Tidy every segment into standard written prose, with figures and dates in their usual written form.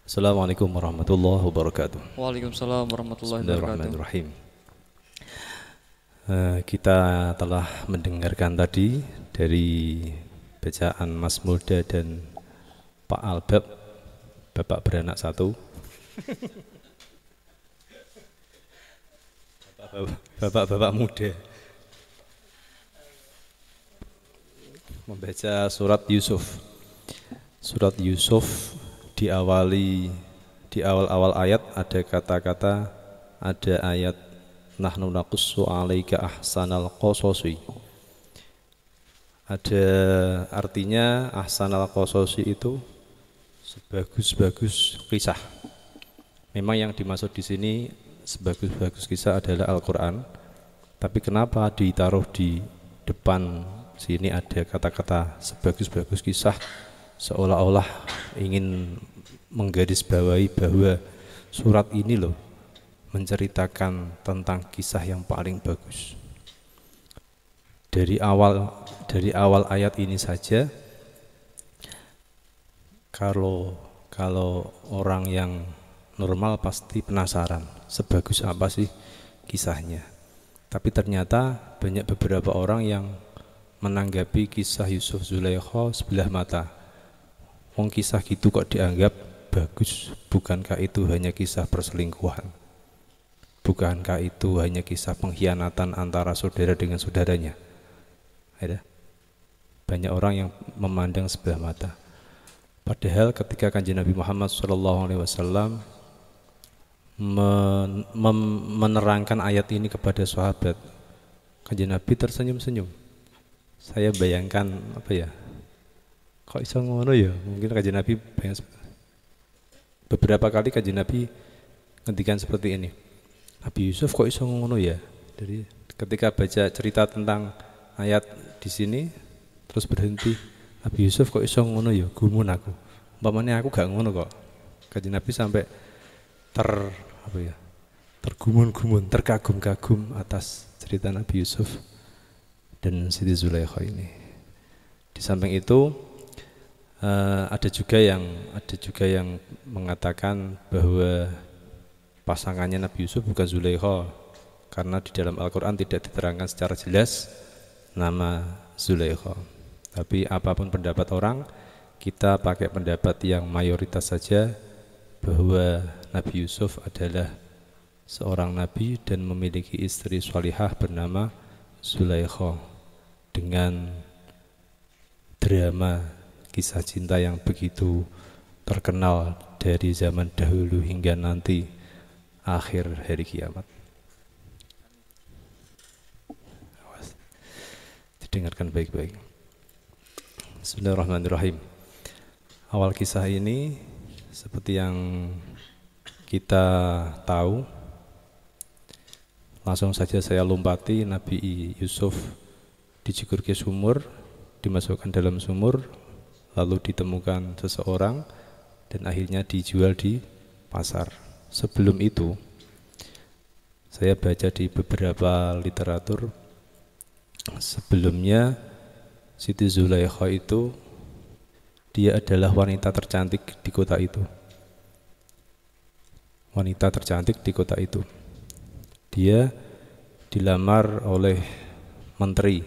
Assalamualaikum warahmatullahi wabarakatuh. Waalaikumsalam warahmatullahi wabarakatuh. Bismillahirrahmanirrahim. Kita telah mendengarkan tadi dari bacaan Mas Mulda dan Pak Albab, bapak beranak satu. Bapak-bapak muda membaca surat Yusuf. Surat Yusuf di awal-awal ayat ada kata-kata, ada ayat nahnu naqussu 'alaika ahsanal qasasi. Ada artinya ahsanal qasasi itu sebagus-bagus kisah. Memang yang dimaksud di sini sebagus-bagus kisah adalah Al-Qur'an. Tapi kenapa ditaruh di depan sini ada kata-kata sebagus-bagus kisah, seolah-olah ingin menggarisbawahi bahwa surat ini loh menceritakan tentang kisah yang paling bagus. Dari awal ayat ini saja, kalau orang yang normal pasti penasaran sebagus apa sih kisahnya. Tapi ternyata banyak beberapa orang yang menanggapi kisah Yusuf Zulaikha sebelah mata. Wong kisah gitu kok dianggap bagus? Bukankah itu hanya kisah perselingkuhan? Bukankah itu hanya kisah pengkhianatan antara saudara dengan saudaranya? Ada banyak orang yang memandang sebelah mata. Padahal ketika Kanjeng Nabi Muhammad SAW menerangkan ayat ini kepada sahabat, Kanjeng Nabi tersenyum-senyum. Saya bayangkan apa ya? Kok iso ngono ya? Mungkin Kanjeng Nabi beberapa kali Kanjeng Nabi ngendikan seperti ini. Nabi Yusuf kok iso ngono ya? Jadi ketika baca cerita tentang ayat di sini terus berhenti, Nabi Yusuf kok iso ngono ya? Gumun aku. Umpamanya aku gak ngono kok. Kanjeng Nabi sampai tergumun-gumun, terkagum-kagum atas cerita Nabi Yusuf dan Siti Zulaikha ini. Di samping itu ada juga yang mengatakan bahwa pasangannya Nabi Yusuf bukan Zulaikha, karena di dalam Al-Quran tidak diterangkan secara jelas nama Zulaikha. Tapi apapun pendapat orang, kita pakai pendapat yang mayoritas saja, bahwa Nabi Yusuf adalah seorang nabi dan memiliki istri shalihah bernama Zulaikha, dengan drama kisah cinta yang begitu terkenal dari zaman dahulu hingga nanti akhir hari kiamat. Didengarkan baik-baik. Bismillahirrahmanirrahim. Awal kisah ini seperti yang kita tahu, langsung saja saya lompati. Nabi Yusuf dijegur ke sumur, dimasukkan dalam sumur, lalu ditemukan seseorang dan akhirnya dijual di pasar. Sebelum itu saya baca di beberapa literatur, sebelumnya Siti Zulaikha itu dia adalah wanita tercantik di kota itu. Wanita tercantik di kota itu. Dia dilamar oleh menteri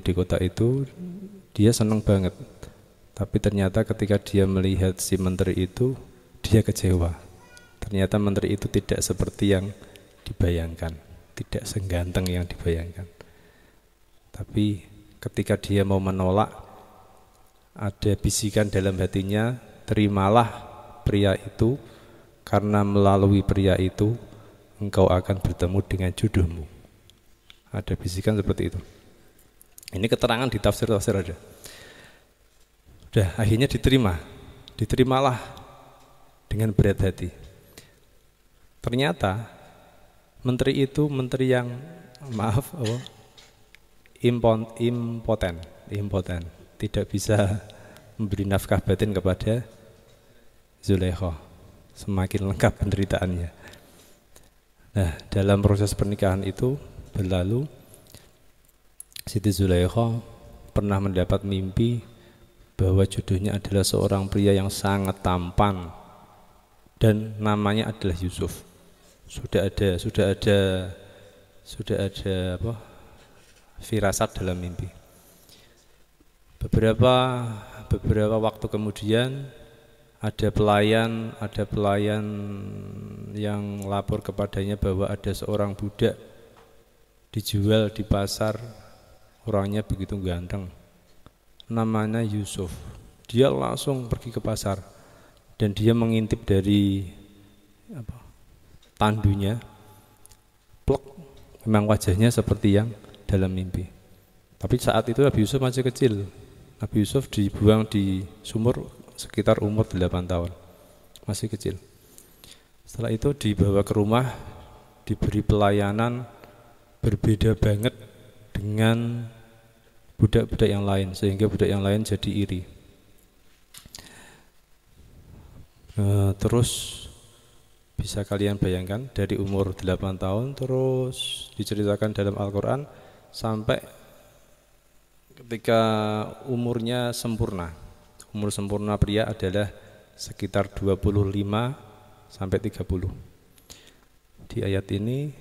di kota itu. Dia senang banget. Tapi ternyata ketika dia melihat si menteri itu, dia kecewa. Ternyata menteri itu tidak seperti yang dibayangkan, tidak seganteng yang dibayangkan. Tapi ketika dia mau menolak, ada bisikan dalam hatinya, terimalah pria itu, karena melalui pria itu engkau akan bertemu dengan jodohmu. Ada bisikan seperti itu. Ini keterangan di tafsir-tafsir ada. Udah, akhirnya diterimalah dengan berat hati. Ternyata menteri itu menteri yang impoten, tidak bisa memberi nafkah batin kepada Zulaikha. Semakin lengkap penderitaannya. Nah, dalam proses pernikahan itu berlalu, Siti Zulaikha pernah mendapat mimpi bahwa jodohnya adalah seorang pria yang sangat tampan dan namanya adalah Yusuf. Sudah ada apa? Firasat dalam mimpi. Beberapa waktu kemudian ada pelayan yang lapor kepadanya bahwa ada seorang budak dijual di pasar, orangnya begitu ganteng, namanya Yusuf. Dia langsung pergi ke pasar dan dia mengintip dari tandunya, plek, memang wajahnya seperti yang dalam mimpi. Tapi saat itu Nabi Yusuf masih kecil. Nabi Yusuf dibuang di sumur sekitar umur 8 tahun, masih kecil. Setelah itu dibawa ke rumah, diberi pelayanan berbeda banget dengan budak-budak yang lain, sehingga budak yang lain jadi iri. Terus bisa kalian bayangkan dari umur 8 tahun terus diceritakan dalam Al-Quran sampai ketika umurnya sempurna. Umur sempurna pria adalah sekitar 25 sampai 30. Di ayat ini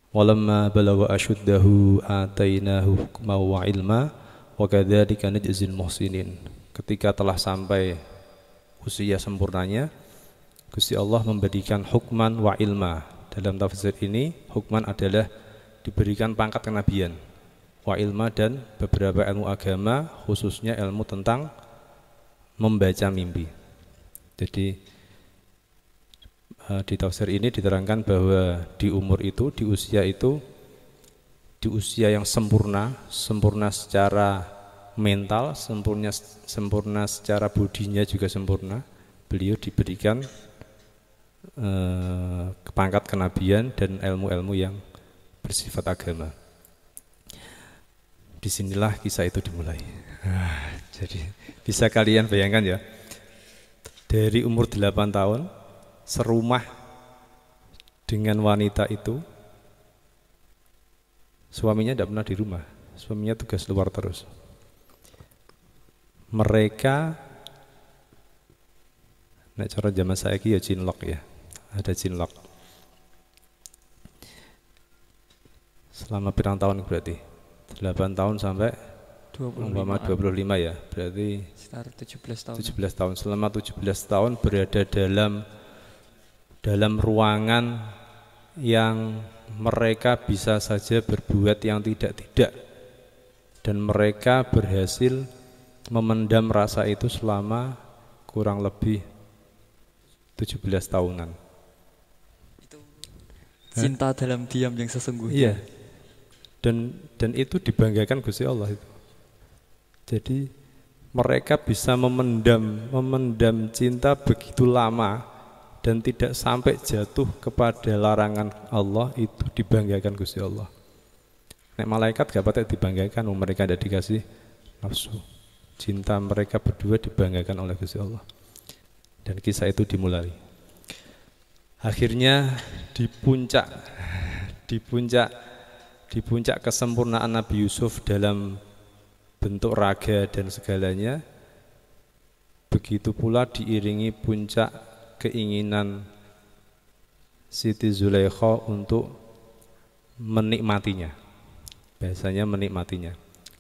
walamma balagha ashuddahu atainahu hukma wa ilma wa kadzalika najzil muhsinin. Ketika telah sampai usia sempurnanya, Gusti Allah memberikan hukman wa ilma. Dalam tafsir ini hukman adalah diberikan pangkat kenabian, wa ilma dan beberapa ilmu agama, khususnya ilmu tentang membaca mimpi. Jadi di tafsir ini diterangkan bahwa di umur itu, di usia yang sempurna secara mental, sempurna secara bodinya juga sempurna, beliau diberikan pangkat kenabian dan ilmu-ilmu yang bersifat agama. Disinilah kisah itu dimulai. Jadi bisa kalian bayangkan ya, dari umur 8 tahun serumah dengan wanita itu, suaminya tidak pernah di rumah, suaminya tugas luar terus. Mereka, nek cara zaman saiki ya cinlok ya, ada cinlok. Selama pirang tahun berarti? 8 tahun sampai 25 ya, berarti sekitar 17 tahun. 17 tahun. Selama 17 tahun berada dalam ruangan yang mereka bisa saja berbuat yang tidak-tidak, dan mereka berhasil memendam rasa itu selama kurang lebih 17 tahunan. Itu cinta dalam diam yang sesungguhnya. Iya. Dan itu dibanggakan Gusti Allah itu. Jadi mereka bisa memendam cinta begitu lama dan tidak sampai jatuh kepada larangan Allah, itu dibanggakan Gusti Allah. Nek malaikat gak patut dibanggakan, mereka tidak dikasih nafsu. Cinta mereka berdua dibanggakan oleh Gusti Allah. Dan kisah itu dimulai. Akhirnya di puncak kesempurnaan Nabi Yusuf dalam bentuk raga dan segalanya, begitu pula diiringi puncak keinginan Siti Zulaikha untuk menikmatinya. Biasanya menikmatinya,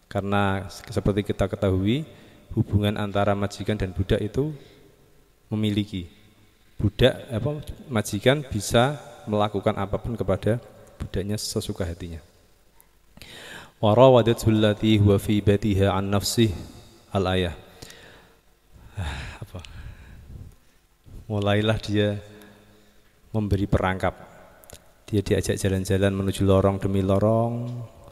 karena seperti kita ketahui, hubungan antara majikan dan budak itu memiliki. Majikan bisa melakukan apapun kepada budaknya sesuka hatinya. Wa rawadathu allati huwa fi batiha an nafsihi al-ayah. Mulailah dia memberi perangkap. Dia diajak jalan-jalan menuju lorong demi lorong.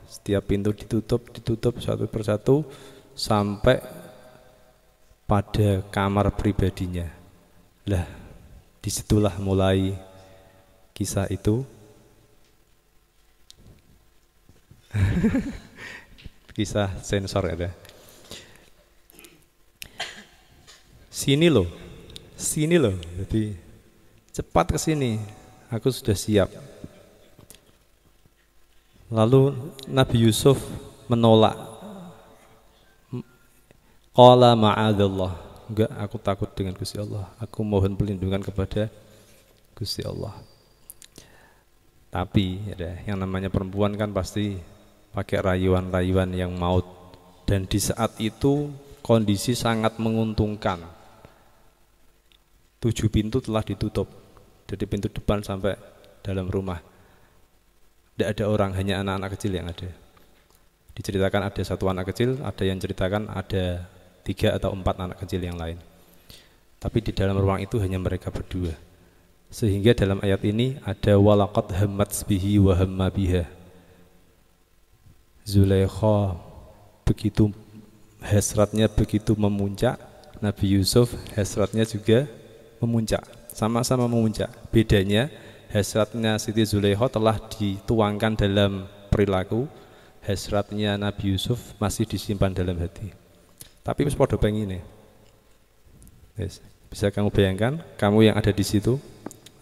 Setiap pintu ditutup satu persatu sampai pada kamar pribadinya. Lah, disitulah mulai kisah itu. Kisah sensor ada. Sini loh. Jadi cepat ke sini. Aku sudah siap. Lalu Nabi Yusuf menolak Qala ma'adzallah. Enggak, aku takut dengan Gusti Allah. Aku mohon perlindungan kepada Gusti Allah. Tapi ya, yang namanya perempuan kan pasti pakai rayuan-rayuan yang maut. Dan di saat itu kondisi sangat menguntungkan. 7 pintu telah ditutup. Dari pintu depan sampai dalam rumah. Tidak ada orang, hanya anak-anak kecil yang ada. Diceritakan ada 1 anak kecil, ada yang ceritakan ada 3 atau 4 anak kecil yang lain. Tapi di dalam ruang itu hanya mereka berdua. Sehingga dalam ayat ini ada walaqad hammat bihi wa hamma biha. Zulaikha begitu hasratnya begitu memuncak, Nabi Yusuf hasratnya juga memuncak, sama-sama memuncak. Bedanya hasratnya Siti Zulaikha telah dituangkan dalam perilaku, hasratnya Nabi Yusuf masih disimpan dalam hati. Tapi wis padha pengine. Yes. Bisa kamu bayangkan, kamu yang ada di situ,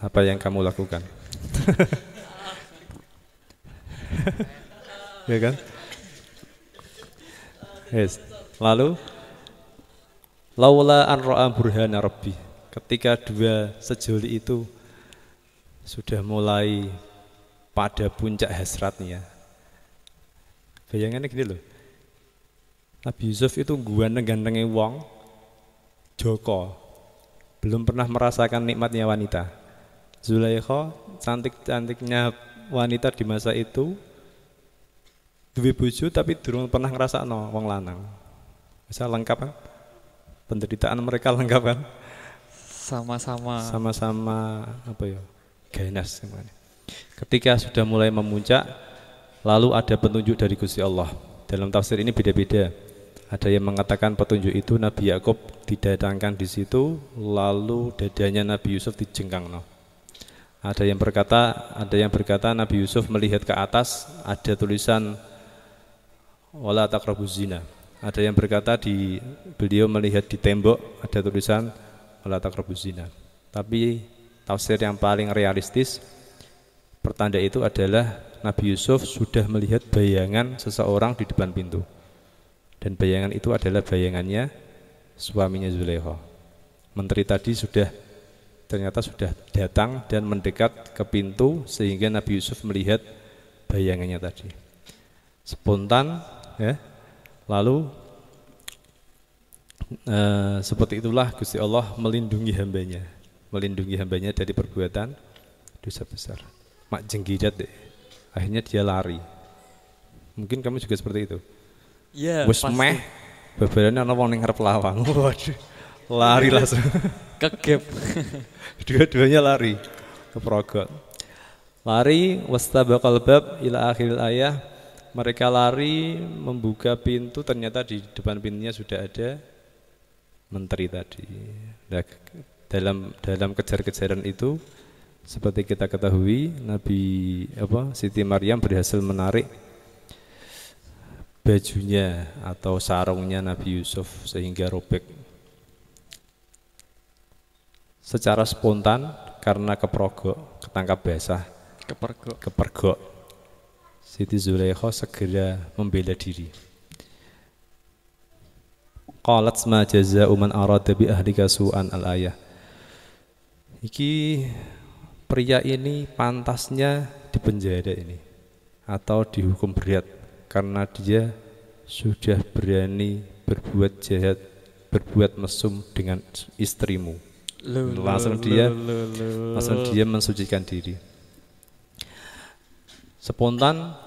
apa yang kamu lakukan? Ya kan? Yes. Lalu laula an ra'a burhana rabbi. Ketika 2 sejoli itu sudah mulai pada puncak hasratnya. Bayangannya gini loh. Nabi Yusuf itu ganteng-gantengnya wong Joko, belum pernah merasakan nikmatnya wanita. Zulaikha cantik-cantiknya wanita di masa itu, duwe bojo tapi durung pernah ngrasakno wong lanang. Bisa lengkap kan? Penderitaan mereka lengkap kan? Sama-sama apa ya? Ganas semuanya. Ketika sudah mulai memuncak, lalu ada petunjuk dari Gusti Allah. Dalam tafsir ini beda-beda. Ada yang mengatakan petunjuk itu Nabi Yakub didatangkan di situ, lalu dadanya Nabi Yusuf dijengkangno. Ada yang berkata Nabi Yusuf melihat ke atas ada tulisan wala taqrabuz zina. Ada yang berkata beliau melihat di tembok ada tulisan wala taqrabuz zina. Tapi tafsir yang paling realistis pertanda itu adalah Nabi Yusuf sudah melihat bayangan seseorang di depan pintu. Dan bayangan itu adalah bayangannya suaminya Zulaikha. Menteri tadi ternyata sudah datang dan mendekat ke pintu sehingga Nabi Yusuf melihat bayangannya tadi. Spontan ya. Lalu seperti itulah Gusti Allah melindungi hambanya dari perbuatan dosa besar. Mak jenggidat deh. Akhirnya dia lari. Mungkin kamu juga seperti itu. Iya, wis meh babarane ana wong ning ngarep lawang. Waduh. Lari langsung. Kegep. Dua-duanya lari. Keprogot. Lari wastabaqal bab ila akhiril ayah. Mereka lari membuka pintu, ternyata di depan pintunya sudah ada menteri tadi. Nah, dalam kejar-kejaran itu seperti kita ketahui Siti Maryam berhasil menarik bajunya atau sarungnya Nabi Yusuf sehingga robek. Secara spontan karena ketangkap basah, kepergok. Siti Zulaikha segera membela diri. Qalat ma jazaa'u man arada bi ahlika su'an al-ayah. Iki pria ini pantasnya dipenjara ini atau dihukum berat karena dia sudah berani berbuat jahat, berbuat mesum dengan istrimu. Langsung dia mensucikan diri. Spontan,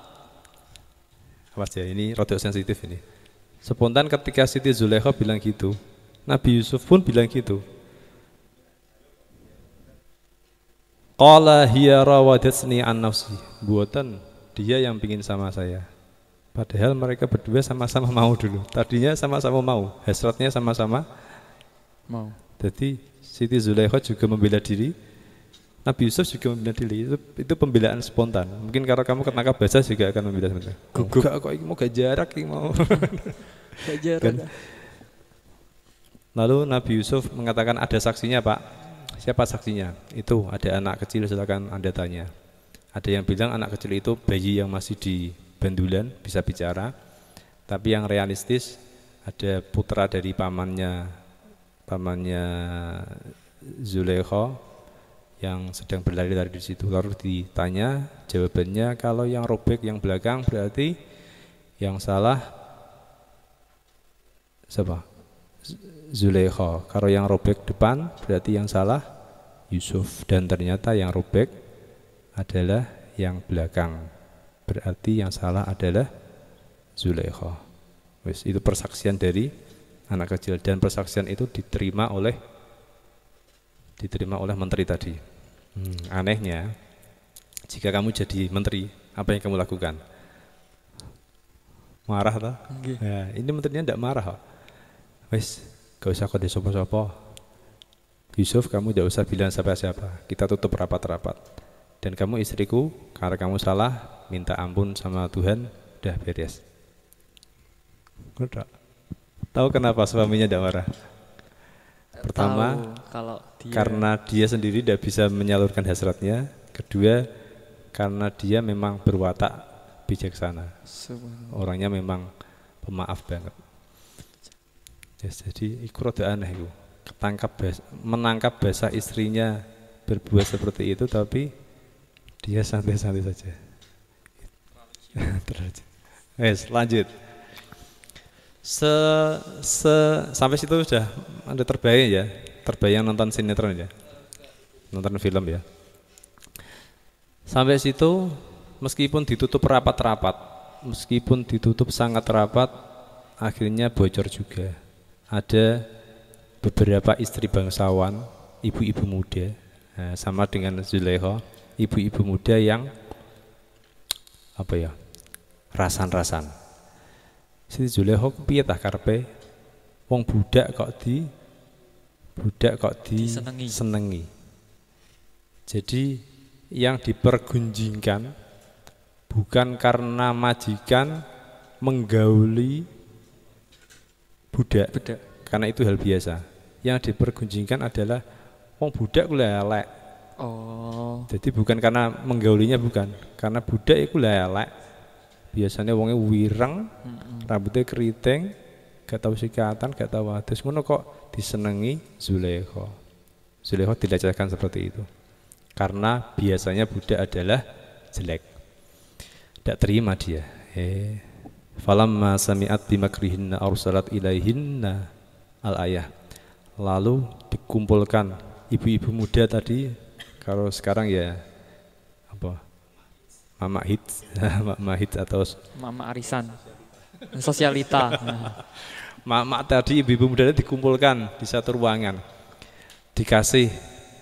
ini rada sensitif ini. Spontan ketika Siti Zulaikha bilang gitu, Nabi Yusuf pun bilang gitu. Qala hiya rawadatni an nafsi. Buatan dia yang pingin sama saya. Padahal mereka berdua sama-sama mau dulu. Tadinya sama-sama mau, hasratnya sama-sama mau. Jadi Siti Zulaikha juga membela diri, Nabi Yusuf juga membela diri. Itu pembelaan spontan. Mungkin kalau kamu ketangkap basah juga akan membela spontan. Gugup. Kok mau gak jarak mau. Gak jarak. Kan? Lalu Nabi Yusuf mengatakan ada saksinya, Pak. Siapa saksinya? Itu ada anak kecil, silakan Anda tanya. Ada yang bilang anak kecil itu bayi yang masih di bandulan, bisa bicara. Tapi yang realistis ada putra dari pamannya Zulaikha yang sedang berlari-lari di situ. Lalu ditanya, jawabannya kalau yang robek yang belakang berarti yang salah siapa? Zulaikha. Kalau yang robek depan berarti yang salah Yusuf. Dan ternyata yang robek adalah yang belakang. Berarti yang salah adalah Zulaikha. Wes, itu persaksian dari anak kecil, dan persaksian itu diterima oleh menteri tadi. Anehnya, jika kamu jadi menteri, apa yang kamu lakukan? Marah toh? Ya, ini menterinya tidak marah. Wes, gak usah kode sopo-sopo. Yusuf, kamu tidak usah bilang siapa-siapa. Kita tutup rapat-rapat. Dan kamu istriku, karena kamu salah, minta ampun sama Tuhan, udah beres. Tahu kenapa suaminya tidak marah? Pertama, karena dia sendiri tidak bisa menyalurkan hasratnya. Kedua, karena dia memang berwatak bijaksana. Orangnya memang pemaaf banget. Jadi itu rada aneh itu. Menangkap bahasa istrinya berbuat seperti itu, tapi dia santai-santai saja. Terus lanjut. Sampai situ sudah Anda terbayang ya, terbayang nonton sinetron ya, nonton film ya. Sampai situ meskipun ditutup rapat-rapat, meskipun ditutup sangat rapat, akhirnya bocor juga. Ada beberapa istri bangsawan, ibu-ibu muda, sama dengan Zulaikha, ibu-ibu muda yang apa ya, rasan-rasan. Siti Zulaikha piye tah karepe wong budak kok disenengi. Jadi yang dipergunjingkan bukan karena majikan menggauli budak. Karena itu hal biasa. Yang dipergunjingkan adalah wong budak ku elek. Oh. Jadi bukan karena menggaulinya, bukan. Karena budak iku elek. Biasanya wongnya wireng, rambutnya keriting, gak tahu sikatan, gak tahu atus. Ngono kok disenengi Zulaikha. Zulaikha dilecehkan seperti itu. Karena biasanya budak adalah jelek. Tidak terima dia. Falamma sami'at bimakrihinna arsalat ilaihinna al-ayah. Lalu dikumpulkan ibu-ibu muda tadi, kalau sekarang ya apa? Mama hits atau Mama arisan, sosialita. Mama tadi ibu-ibu muda dikumpulkan di satu ruangan, dikasih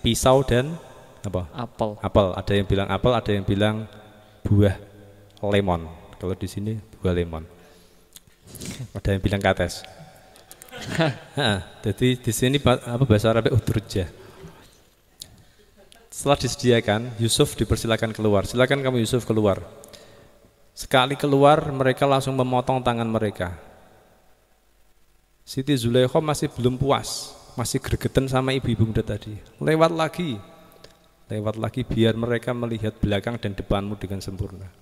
pisau dan apa? Apel. Ada yang bilang apel, ada yang bilang buah lemon. Kalau di sini buah lemon. Ada yang bilang kates. Jadi di sini apa bahasa Arabnya udrujah. Setelah disediakan, Yusuf dipersilakan keluar. Silakan kamu Yusuf keluar. Sekali keluar, mereka langsung memotong tangan mereka. Siti Zulaikha masih belum puas, masih gregetan sama ibu-ibu muda tadi. Lewat lagi biar mereka melihat belakang dan depanmu dengan sempurna.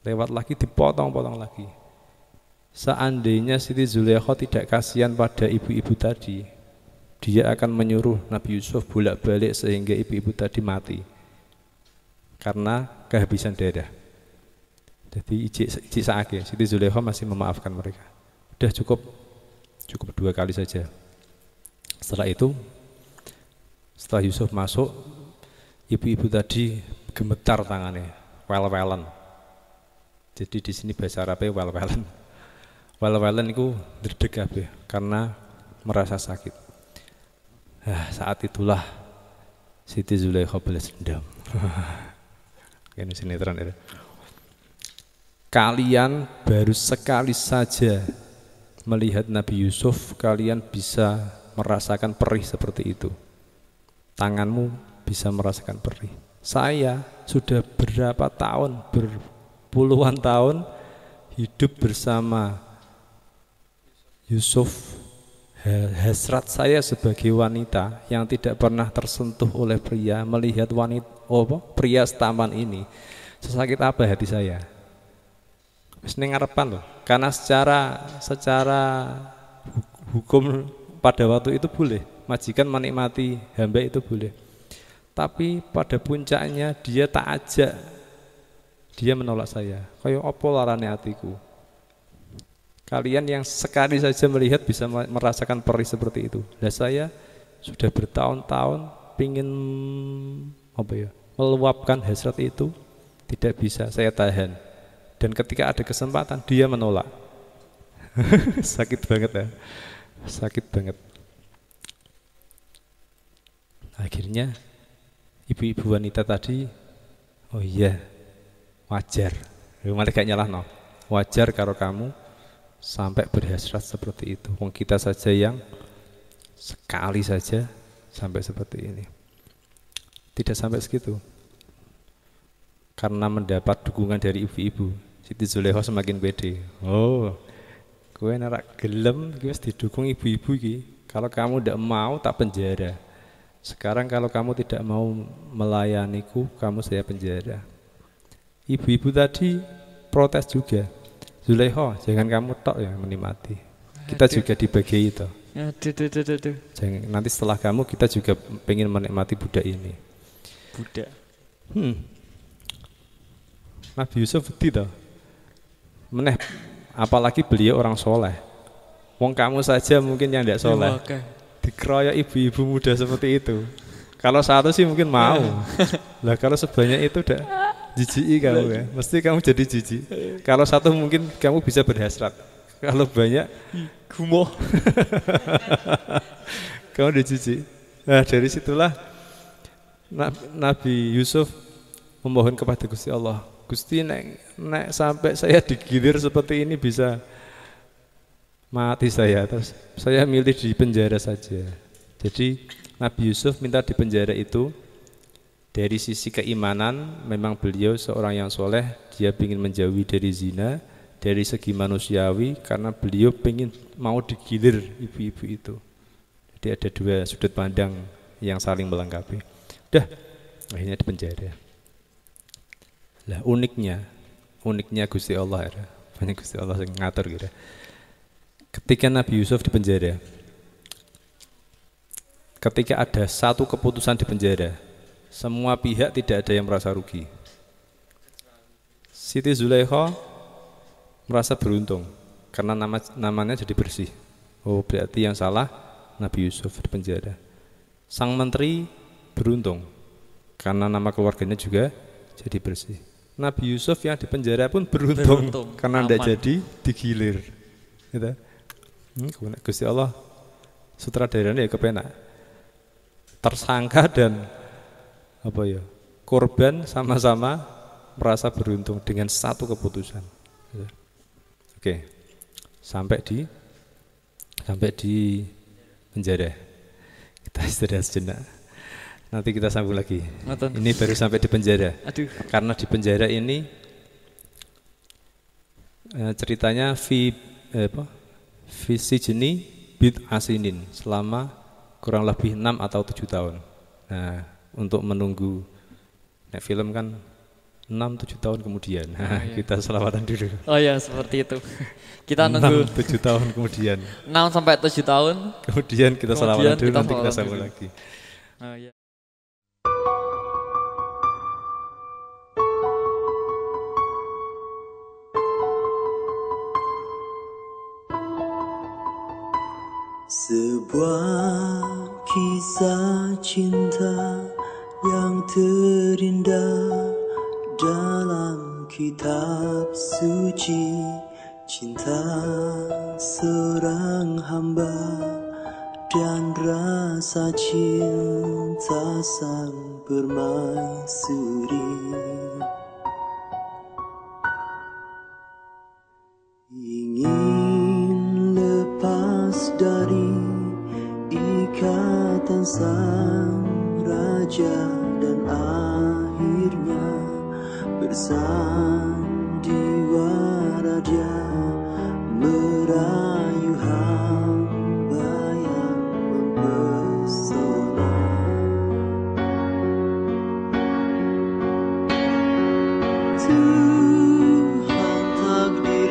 Lewat lagi, dipotong-potong lagi. Seandainya Siti Zulaikha tidak kasihan pada ibu-ibu tadi, dia akan menyuruh Nabi Yusuf bolak-balik sehingga ibu-ibu tadi mati karena kehabisan darah. Jadi ijik saake, Siti Zulaikha masih memaafkan mereka. Udah cukup 2 kali saja. Setelah itu, setelah Yusuf masuk, ibu-ibu tadi gemetar tangannya, wel-welen. Jadi di sini bahasa Arabnya wel-welen. Wel-welen itu dredeg kabeh karena merasa sakit. Saat itulah Siti Zulaikha balas dendam. Ini sinetron itu. Kalian baru sekali saja melihat Nabi Yusuf, kalian bisa merasakan perih seperti itu. Tanganmu bisa merasakan perih. Saya sudah berapa tahun, berpuluhan tahun hidup bersama Yusuf. Hasrat saya sebagai wanita yang tidak pernah tersentuh oleh pria, melihat pria setampan ini, sesakit apa hati saya. Wis ning ngarepan loh. Karena secara hukum pada waktu itu boleh, majikan menikmati hamba itu boleh. Tapi pada puncaknya dia tak ajak, dia menolak saya. Kayak apa larane hatiku. Kalian yang sekali saja melihat bisa merasakan perih seperti itu. Dan saya sudah bertahun-tahun pingin meluapkan hasrat itu, tidak bisa, saya tahan. Dan ketika ada kesempatan dia menolak. Sakit banget ya, sakit banget. Akhirnya ibu-ibu wanita tadi, oh iya, wajar. Malah gak nyalah no. Wajar kalau kamu sampai berhasrat seperti itu. Wong kita saja yang sekali saja sampai seperti ini. Tidak sampai segitu. Karena mendapat dukungan dari ibu-ibu, Siti Zulekho semakin pede. Oh, kowe nek gelem iki wis didukung ibu-ibu iki. Kalau kamu tidak mau tak penjara. Sekarang kalau kamu tidak mau melayaniku, kamu saya penjara. Ibu-ibu tadi protes juga. Zulekho, jangan kamu tok yang menikmati. Kita juga dibagi itu. Jangan, nanti setelah kamu kita juga pengen menikmati budak ini. Budak. Nabi Yusuf wedi toh. Meneh apalagi beliau orang soleh. Wong kamu saja mungkin yang tidak soleh. Dikeroyok ibu-ibu muda seperti itu. Kalau satu sih mungkin mau. Lah kalau sebanyak itu udah jijik kamu ya. Mesti kamu jadi jijik. Kalau satu mungkin kamu bisa berhasrat. Kalau banyak gumoh. Kamu udah jijik. Nah, dari situlah Nabi Yusuf memohon kepada Gusti Allah. Gusti nek sampai saya digilir seperti ini bisa mati saya, terus saya milih di penjara saja. Jadi Nabi Yusuf minta di penjara itu dari sisi keimanan, memang beliau seorang yang soleh, dia ingin menjauhi dari zina. Dari segi manusiawi, karena beliau ingin mau digilir ibu-ibu itu. Jadi ada dua sudut pandang yang saling melengkapi. Udah, akhirnya di penjara. Lah uniknya Gusti Allah ya. Banyak Gusti Allah yang ngatur gitu. Ketika Nabi Yusuf di penjara, ketika ada satu keputusan di penjara, semua pihak tidak ada yang merasa rugi. Siti Zulekho merasa beruntung karena namanya jadi bersih. Oh, berarti yang salah Nabi Yusuf di penjara. Sang menteri beruntung karena nama keluarganya juga jadi bersih. Nabi Yusuf yang di penjara pun beruntung karena tidak jadi digilir. Gitu. Gusti Allah sutradaranya ya kepenak. Tersangka dan korban sama-sama merasa beruntung dengan satu keputusan. Gitu. Oke, sampai di penjara. Kita istirahat sejenak. Nanti kita sambung lagi. Ini baru sampai di penjara. Aduh. Karena di penjara ini ceritanya visi jeni bid asinin selama kurang lebih 6 atau 7 tahun. Nah, untuk menunggu film kan 6-7 tahun kemudian. Nah, iya. Kita selawatan dulu. Oh ya, seperti itu. Kita nunggu 6-7 tahun kemudian. 6 sampai 7 tahun. Kemudian kita selawatan dulu, nanti kita sambung lagi. Oh ya. Sebuah kisah cinta yang terindah dalam kitab suci, cinta seorang hamba dan rasa cinta sang permaisuri. Ingin lepas dari ikatan sang raja dan akhirnya bersandiwara dia merayu hamba yang mempesona. Tuhan takdir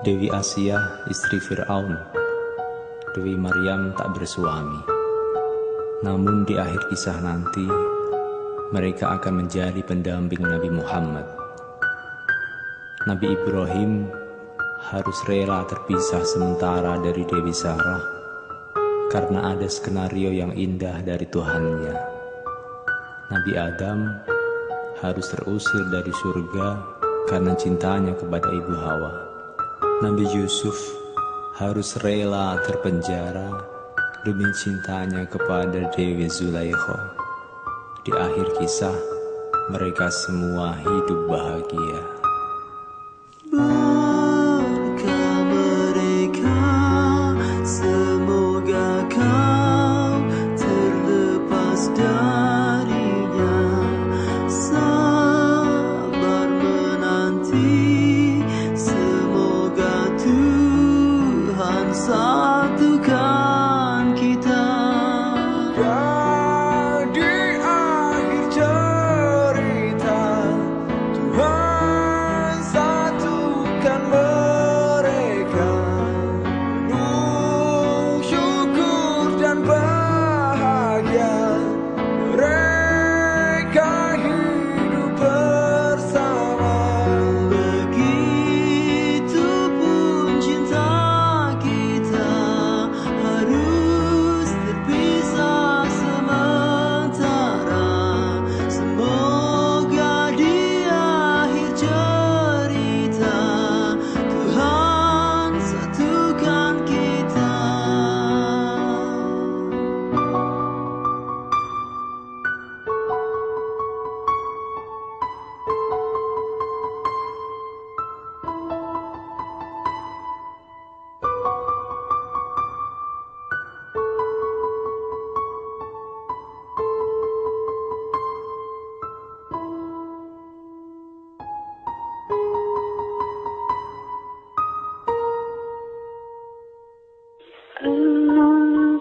Dewi Asia, istri Fir'aun, Dewi Maryam tak bersuami. Namun di akhir kisah nanti, mereka akan menjadi pendamping Nabi Muhammad. Nabi Ibrahim harus rela terpisah sementara dari Dewi Sarah karena ada skenario yang indah dari Tuhannya. Nabi Adam harus terusir dari surga karena cintanya kepada ibu Hawa. Nabi Yusuf harus rela terpenjara demi cintanya kepada Dewi Zulaikha. Di akhir kisah, mereka semua hidup bahagia. Berkah mereka, semoga kau terlepas darinya. Sabar menanti, semoga Tuhan satukan kita. Di akhir cerita, Tuhan satukan mereka. Penuh syukur dan bahagia, mereka hidup bersama. Begitupun cinta kita harus terpisah sementara. Semoga di akhir cerita Tuhan satukan kita.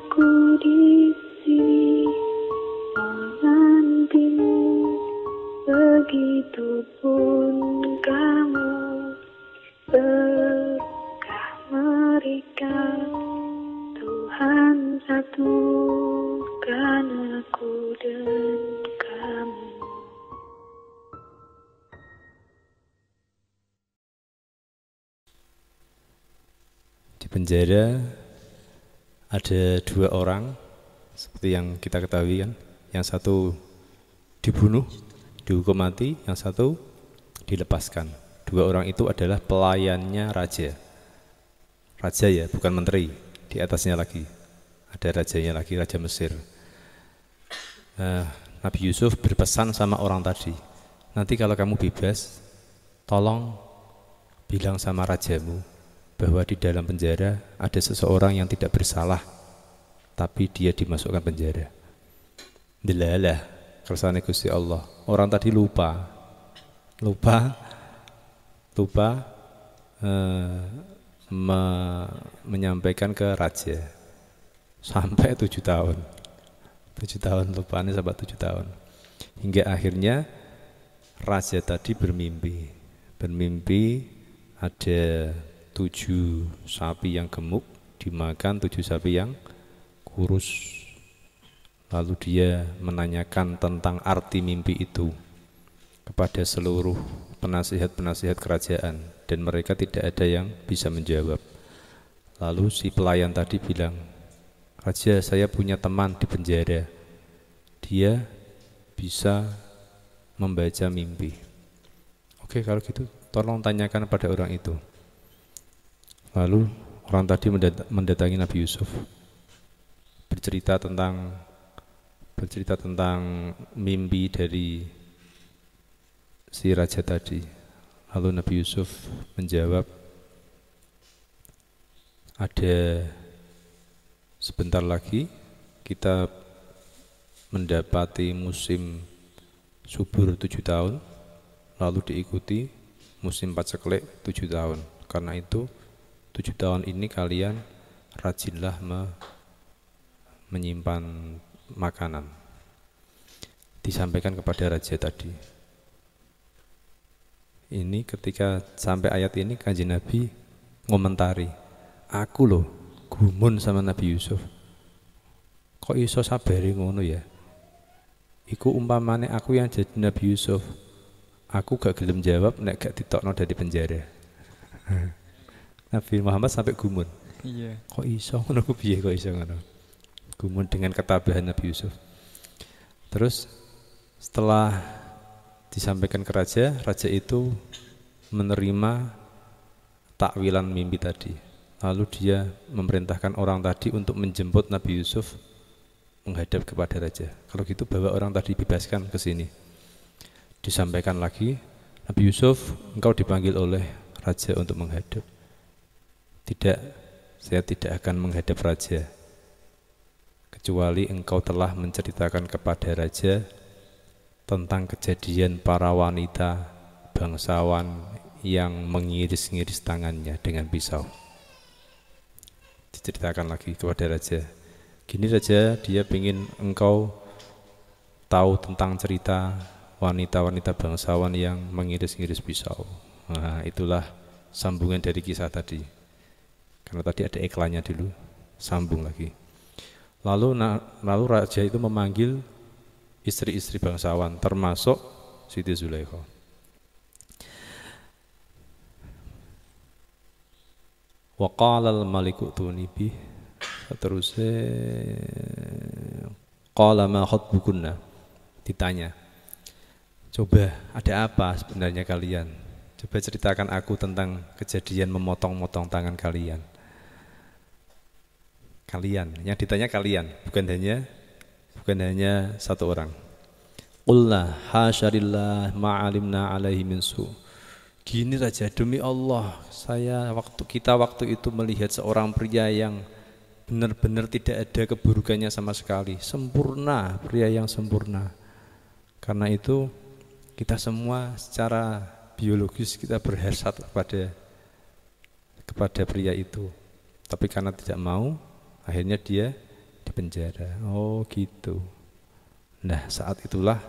Aku di sini menantimu, begitupun kamu. Berkah mereka, Tuhan satukan aku dan kamu. Di penjara ada dua orang, seperti yang kita ketahui kan. Yang satu dibunuh, dihukum mati, yang satu dilepaskan. Dua orang itu adalah pelayannya raja. Raja ya, bukan menteri. Di atasnya lagi ada rajanya lagi, Raja Mesir. Nabi Yusuf berpesan sama orang tadi, nanti kalau kamu bebas, tolong bilang sama rajamu bahwa di dalam penjara ada seseorang yang tidak bersalah, tapi dia dimasukkan penjara. Delalah, kersane Gusti Allah. Orang tadi lupa menyampaikan ke raja sampai 7 tahun. 7 tahun lupaannya sampai 7 tahun. Hingga akhirnya raja tadi bermimpi ada 7 sapi yang gemuk dimakan 7 sapi yang kurus. Lalu dia menanyakan tentang arti mimpi itu kepada seluruh penasihat-penasihat kerajaan, dan mereka tidak ada yang bisa menjawab. Lalu si pelayan tadi bilang, Raja, saya punya teman di penjara, dia bisa membaca mimpi. Oke, kalau gitu tolong tanyakan pada orang itu. Lalu orang tadi mendatangi Nabi Yusuf, bercerita tentang mimpi dari si raja tadi. Lalu Nabi Yusuf menjawab, ada sebentar lagi kita mendapati musim subur 7 tahun, lalu diikuti musim paceklik 7 tahun. Karena itu 7 tahun ini kalian rajinlah menyimpan makanan. Disampaikan kepada raja tadi. Ini ketika sampai ayat ini Kanjeng Nabi ngomentari, aku loh gumun sama Nabi Yusuf. Kok iso sabari ngono ya? Iku umpamane aku yang jadi Nabi Yusuf, aku gak gelem jawab nek gak ditokno dari penjara. Nabi Muhammad sampai gumun. Iya. Kok iso ngono ku piye kok iso ngono? Gumun dengan ketabahan Nabi Yusuf. Terus setelah disampaikan ke raja, raja itu menerima takwilan mimpi tadi. Lalu dia memerintahkan orang tadi untuk menjemput Nabi Yusuf menghadap kepada raja. Kalau gitu bawa orang tadi bebaskan ke sini. Disampaikan lagi, Nabi Yusuf, engkau dipanggil oleh raja untuk menghadap. Tidak, saya tidak akan menghadap raja kecuali engkau telah menceritakan kepada raja tentang kejadian para wanita bangsawan yang mengiris-ngiris tangannya dengan pisau. Diceritakan lagi kepada raja. Gini raja, dia ingin engkau tahu tentang cerita wanita-wanita bangsawan yang mengiris-ngiris pisau. Nah, itulah sambungan dari kisah tadi. Karena tadi ada iklannya dulu, sambung lagi. Lalu raja itu memanggil istri-istri bangsawan, termasuk Siti Zulaikha. Wa qala al-maliku tuni bi, terusnya qala ma khatbukunna, ditanya, coba ada apa sebenarnya kalian? Coba ceritakan aku tentang kejadian memotong-motong tangan kalian. Kalian, yang ditanya kalian, bukan hanya satu orang. Qulna hasyarillah ma'alimna alaihi min su. Gini raja, demi Allah, kita waktu itu melihat seorang pria yang benar-benar tidak ada keburukannya sama sekali, sempurna, pria yang sempurna. Karena itu kita semua secara biologis kita berhasrat kepada pria itu. Tapi karena tidak mau, akhirnya dia dipenjara. Oh gitu. Nah saat itulah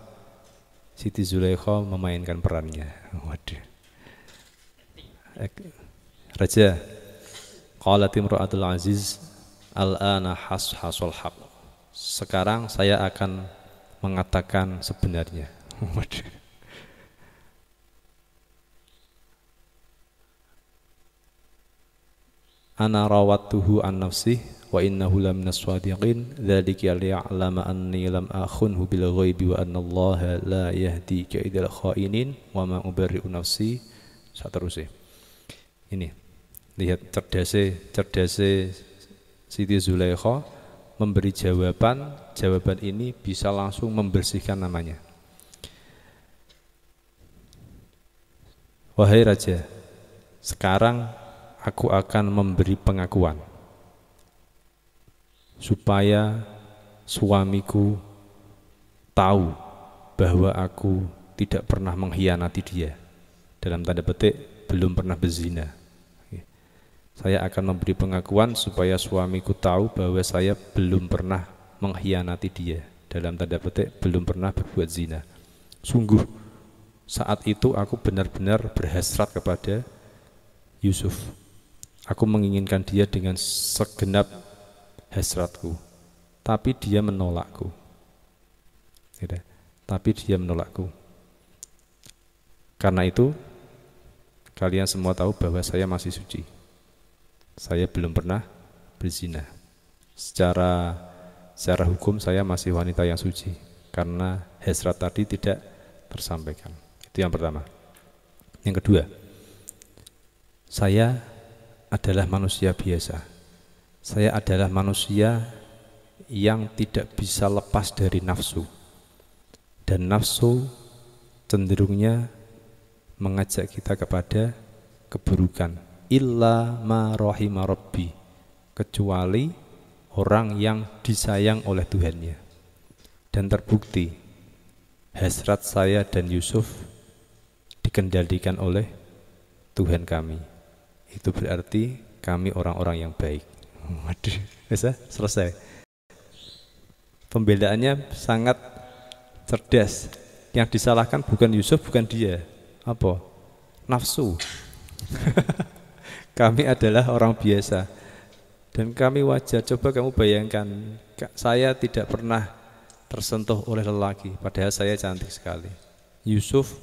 Siti Zulaikha memainkan perannya. Waduh. Raja, qalat imra'atul aziz, al-ana hashasul haq. Sekarang saya akan mengatakan sebenarnya. Waduh. Ana rawattuhu an nafsih wa innahu laminas shadiqin dzalika liya'lama anni lam akhunhu bil ghaibi wa anna Allah la yahdi kaidal khainin wa ma ubarri'u nafsi. Seterusnya. Ini lihat cerdasnya Siti Zulaikha memberi jawaban ini bisa langsung membersihkan namanya. Wahai raja, sekarang aku akan memberi pengakuan supaya suamiku tahu bahwa aku tidak pernah mengkhianati dia. Dalam tanda petik, belum pernah berzina. Saya akan memberi pengakuan supaya suamiku tahu bahwa saya belum pernah mengkhianati dia. Dalam tanda petik, belum pernah berbuat zina. Sungguh, saat itu aku benar-benar berhasrat kepada Yusuf. Aku menginginkan dia dengan segenap hasratku, tapi dia menolakku. Tapi dia menolakku. Karena itu, kalian semua tahu bahwa saya masih suci. Saya belum pernah berzina. Secara hukum saya masih wanita yang suci, karena hasrat tadi tidak tersampaikan. Itu yang pertama. Yang kedua, saya adalah manusia biasa. Saya adalah manusia yang tidak bisa lepas dari nafsu. Dan nafsu cenderungnya mengajak kita kepada keburukan. Illa ma rahima rabbi, kecuali orang yang disayang oleh Tuhannya. Dan terbukti hasrat saya dan Yusuf dikendalikan oleh Tuhan kami. Itu berarti kami orang-orang yang baik. Waduh, bisa selesai. Pembelaannya sangat cerdas. Yang disalahkan bukan Yusuf, bukan dia. Apa? Nafsu. Kami adalah orang biasa dan kami wajar. Coba kamu bayangkan, saya tidak pernah tersentuh oleh lelaki, padahal saya cantik sekali. Yusuf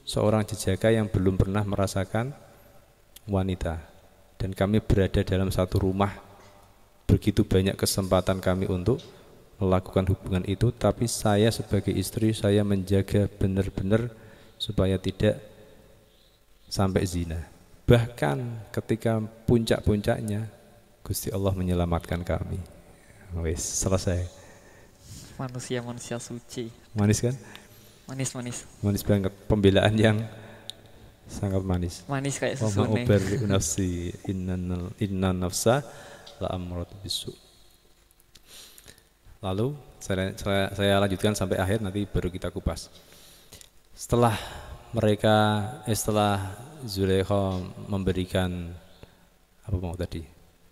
seorang jejaka yang belum pernah merasakan wanita, dan kami berada dalam satu rumah. Begitu banyak kesempatan kami untuk melakukan hubungan itu, tapi saya sebagai istri, saya menjaga benar-benar supaya tidak sampai zina. Bahkan ketika puncak-puncaknya, Gusti Allah menyelamatkan kami. Wis, selesai. Manusia-manusia suci. Manis kan? Manis-manis. Manis banget, pembelaan yang sangat manis. Manis kayak Wa susu ma nih. ubarri'u nafsi inna nafsa la amratu bisu. Lalu saya lanjutkan sampai akhir, nanti baru kita kupas. Setelah Zulaikha memberikan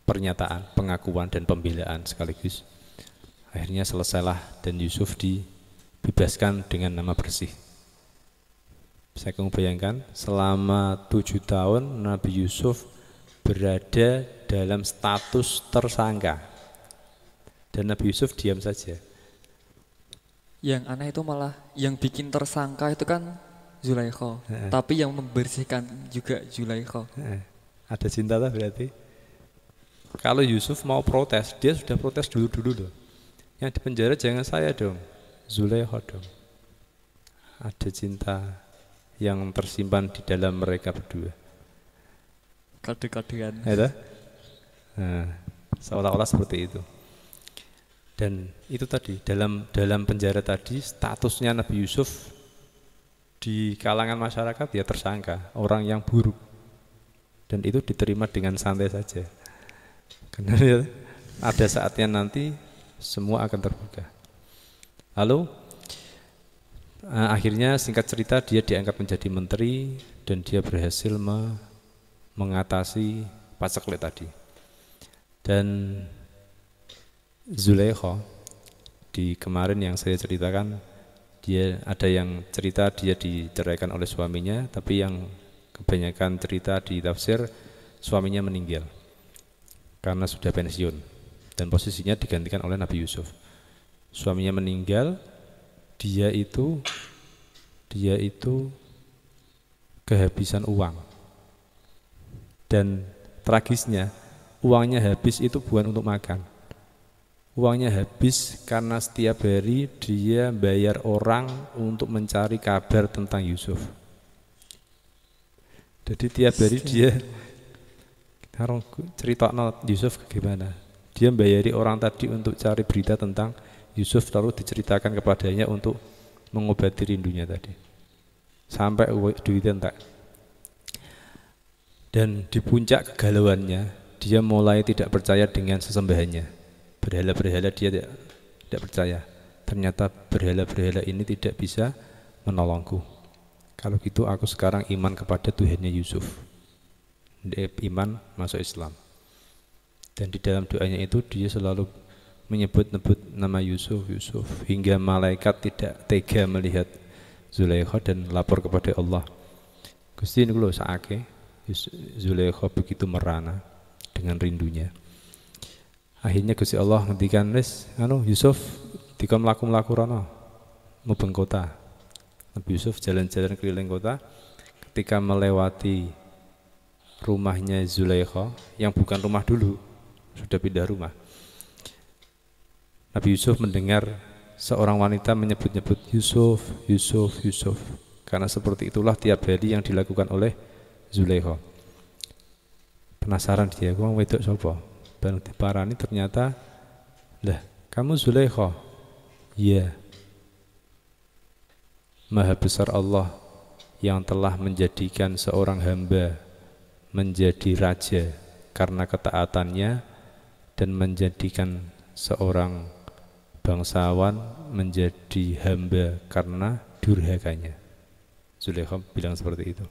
pernyataan, pengakuan dan pembelaan sekaligus, akhirnya selesailah dan Yusuf dibebaskan dengan nama bersih. Saya kamu bayangkan, selama 7 tahun Nabi Yusuf berada dalam status tersangka, dan Nabi Yusuf diam saja. Yang aneh itu malah yang bikin tersangka itu kan Zulaikha, tapi yang membersihkan juga Zulaikha. Ada cinta lah berarti. Kalau Yusuf mau protes, dia sudah protes dulu loh. Yang di penjara jangan saya dong, Zulaikha dong. Ada cinta yang tersimpan di dalam mereka berdua. Kade-kadean. Nah, seolah-olah seperti itu. Dan itu tadi, dalam penjara tadi, statusnya Nabi Yusuf di kalangan masyarakat ya tersangka, orang yang buruk, dan itu diterima dengan santai saja, karena ada saatnya nanti semua akan terbuka. Lalu akhirnya singkat cerita dia diangkat menjadi menteri dan dia berhasil mengatasi paceklik tadi. Dan Zulaikha di kemarin yang saya ceritakan, dia ada yang cerita dia diceraikan oleh suaminya, tapi yang kebanyakan cerita di tafsir suaminya meninggal karena sudah pensiun dan posisinya digantikan oleh Nabi Yusuf. Suaminya meninggal, dia itu kehabisan uang, dan tragisnya uangnya habis itu bukan untuk makan. Uangnya habis karena setiap hari dia bayar orang untuk mencari kabar tentang Yusuf. Jadi tiap hari dia cerita Yusuf gimana. Dia bayari orang tadi untuk cari berita tentang Yusuf, lalu diceritakan kepadanya untuk mengobati rindunya tadi. Sampai duitnya entek. Dan di puncak kegalauannya, dia mulai tidak percaya dengan sesembahannya. Berhala-berhala dia tidak percaya. Ternyata berhala-berhala ini tidak bisa menolongku. Kalau gitu aku sekarang iman kepada Tuhannya Yusuf. Dia iman masuk Islam. Dan di dalam doanya itu dia selalu menyebut-nebut nama Yusuf, hingga malaikat tidak tega melihat Zulaikha dan lapor kepada Allah. Gusti niku lho saake Zulaikha begitu merana dengan rindunya. Akhirnya Gusti Allah ngendikan, wis Yusuf dikon mlaku-mlaku rono mubeng kota. Nabi Yusuf jalan-jalan keliling kota. Ketika melewati rumahnya Zulaikha yang bukan rumah dulu, sudah pindah rumah, Nabi Yusuf mendengar seorang wanita menyebut-nyebut Yusuf. Karena seperti itulah tiap hari yang dilakukan oleh Zulaikha. Penasaran dia, wong wedok sapa? Bareng diparani ternyata, lah kamu Zulaikha? Iya. Maha besar Allah yang telah menjadikan seorang hamba menjadi raja karena ketaatannya, dan menjadikan seorang bangsawan menjadi hamba karena durhakanya. Zulaikha bilang seperti itu.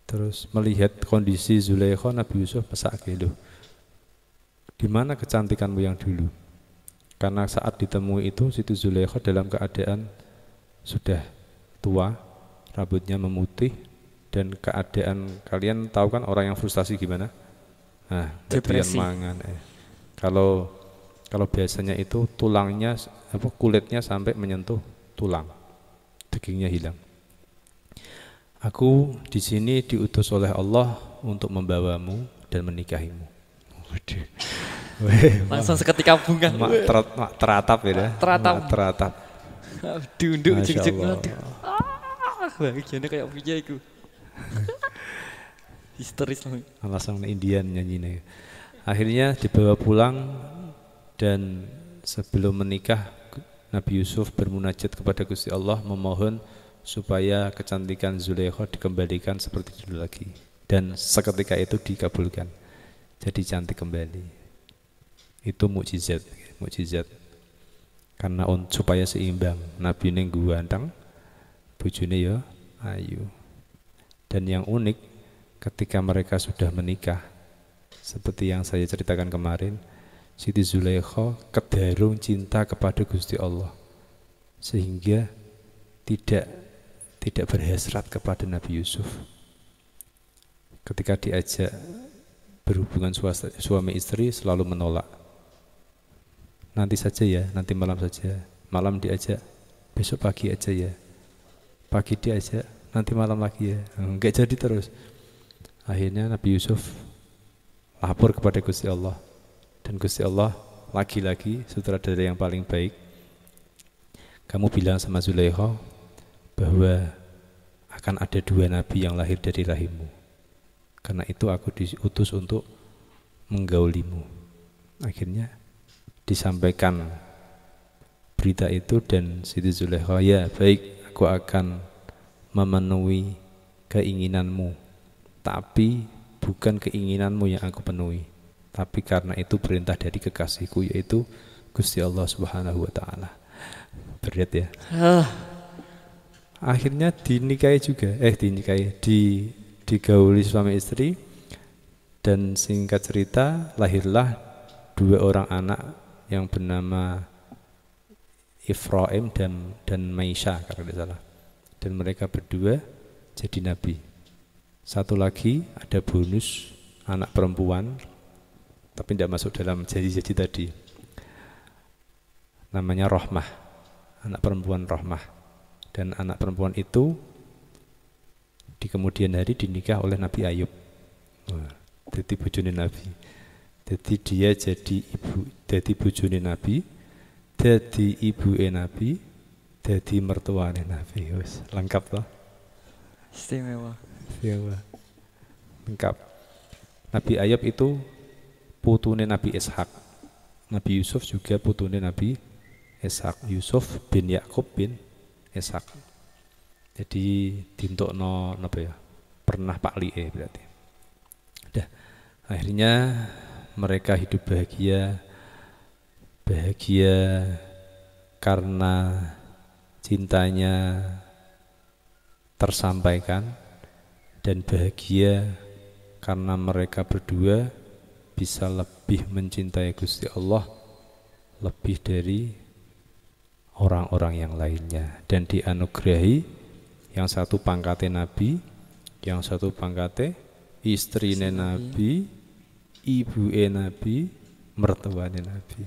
Terus melihat kondisi Zulaikha, Nabi Yusuf pesake, loh, di mana kecantikanmu yang dulu? Karena saat ditemui itu Siti Zulaikha dalam keadaan sudah tua, rambutnya memutih Dan keadaan kalian tahu kan orang yang frustasi gimana? Nah, Depresi. mangan. Kalau biasanya itu tulangnya kulitnya sampai menyentuh tulang, dagingnya hilang. Aku di sini diutus oleh Allah untuk membawamu dan menikahimu. Waduh. Langsung seketika bunga. Teratap ya. Teratap. Diunduk Masya jeng-jeng. Allah. Aduh. Bahagianya kayak piye iku. Histeris banget. Langsung Indian nyanyinya. Akhirnya dibawa pulang dan sebelum menikah Nabi Yusuf bermunajat kepada Gusti Allah memohon supaya kecantikan Zulaikha dikembalikan seperti dulu lagi. Dan seketika itu dikabulkan. Jadi cantik kembali. Itu mukjizat. Karena supaya seimbang. Nabi ini ganteng, bojone ya ayu. Dan yang unik ketika mereka sudah menikah, seperti yang saya ceritakan kemarin, Siti Zulaikha kedarung cinta kepada Gusti Allah sehingga tidak berhasrat kepada Nabi Yusuf. Ketika diajak berhubungan suami istri selalu menolak. Nanti saja ya, nanti malam saja. Malam diajak, besok pagi aja ya. Pagi diajak, nanti malam lagi ya. Enggak jadi terus. Akhirnya Nabi Yusuf lapor kepada Gusti Allah. Dan Gusti Allah lagi-lagi sutradara yang paling baik. Kamu bilang sama Zulaikha bahwa akan ada 2 nabi yang lahir dari rahimmu. Karena itu aku diutus untuk menggaulimu. Akhirnya disampaikan berita itu dan Siti Zulaikha, ya baik, aku akan memenuhi keinginanmu, tapi bukan keinginanmu yang aku penuhi, tapi karena itu perintah dari kekasihku yaitu Gusti Allah Subhanahu wa taala. Berat ya. Akhirnya dinikahi juga, digauli suami istri, dan singkat cerita lahirlah 2 orang anak yang bernama Ifraim dan Maisha kalau tidak salah. Dan mereka berdua jadi nabi. Satu lagi ada bonus anak perempuan, tapi tidak masuk dalam janji-janji tadi. Namanya Rahmah, anak perempuan Rahmah. Dan anak perempuan itu di kemudian hari dinikah oleh Nabi Ayub. Jadi bojone Nabi. Jadi dia jadi bojone Nabi, jadi ibuke Nabi, jadi mertuane Nabi. Wis lengkap toh? Istimewa. Lengkap. Nabi Ayub itu putune Nabi Ishak. Nabi Yusuf juga putune Nabi Ishak. Yusuf bin Yakub bin Ishak. Jadi dintokno napa ya? Pernah paklike berarti. Dah. Akhirnya mereka hidup bahagia karena cintanya tersampaikan, dan bahagia karena mereka berdua bisa lebih mencintai Gusti Allah lebih dari orang-orang yang lainnya, dan dianugerahi yang satu pangkatnya Nabi, yang satu pangkatnya istrine Nabi, ibuke Nabi, mertuane Nabi.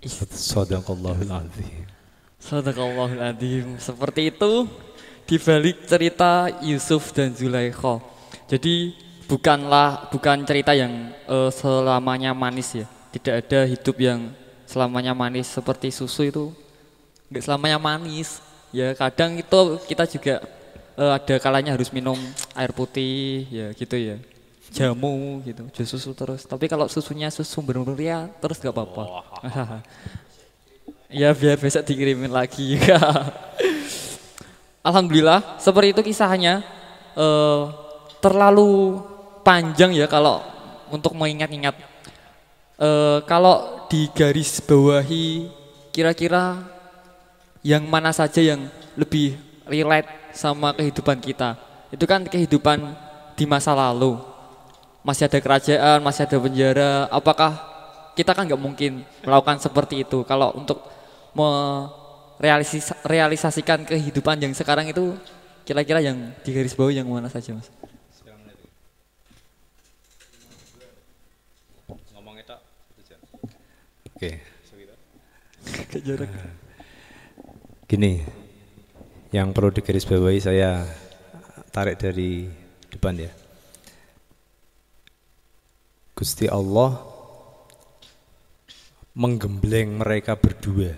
Shadaqallahul azim. Shadaqallahul azim. Seperti itu di balik cerita Yusuf dan Zulaikha. Jadi bukan cerita yang selamanya manis ya. Tidak ada hidup yang selamanya manis seperti susu itu. Enggak selamanya manis. Ya kadang itu kita juga ada kalanya harus minum air putih ya gitu ya. Jamu gitu, jus susu terus. Tapi kalau susunya susu bermeriah terus gak apa-apa. Ya biar besok dikirimin lagi. Alhamdulillah seperti itu kisahnya. Terlalu panjang ya kalau untuk mengingat-ingat. Kalau di garis bawahi kira-kira yang mana saja yang lebih relate sama kehidupan kita. Itu kan kehidupan di masa lalu. Masih ada kerajaan, masih ada penjara. Apakah kita kan nggak mungkin melakukan seperti itu. Kalau untuk merealisasikan kehidupan yang sekarang itu kira-kira yang digarisbawahi yang mana saja, Mas? Oke. Jarak. Gini, yang perlu digarisbawahi saya tarik dari depan ya. Gusti Allah menggembleng mereka berdua.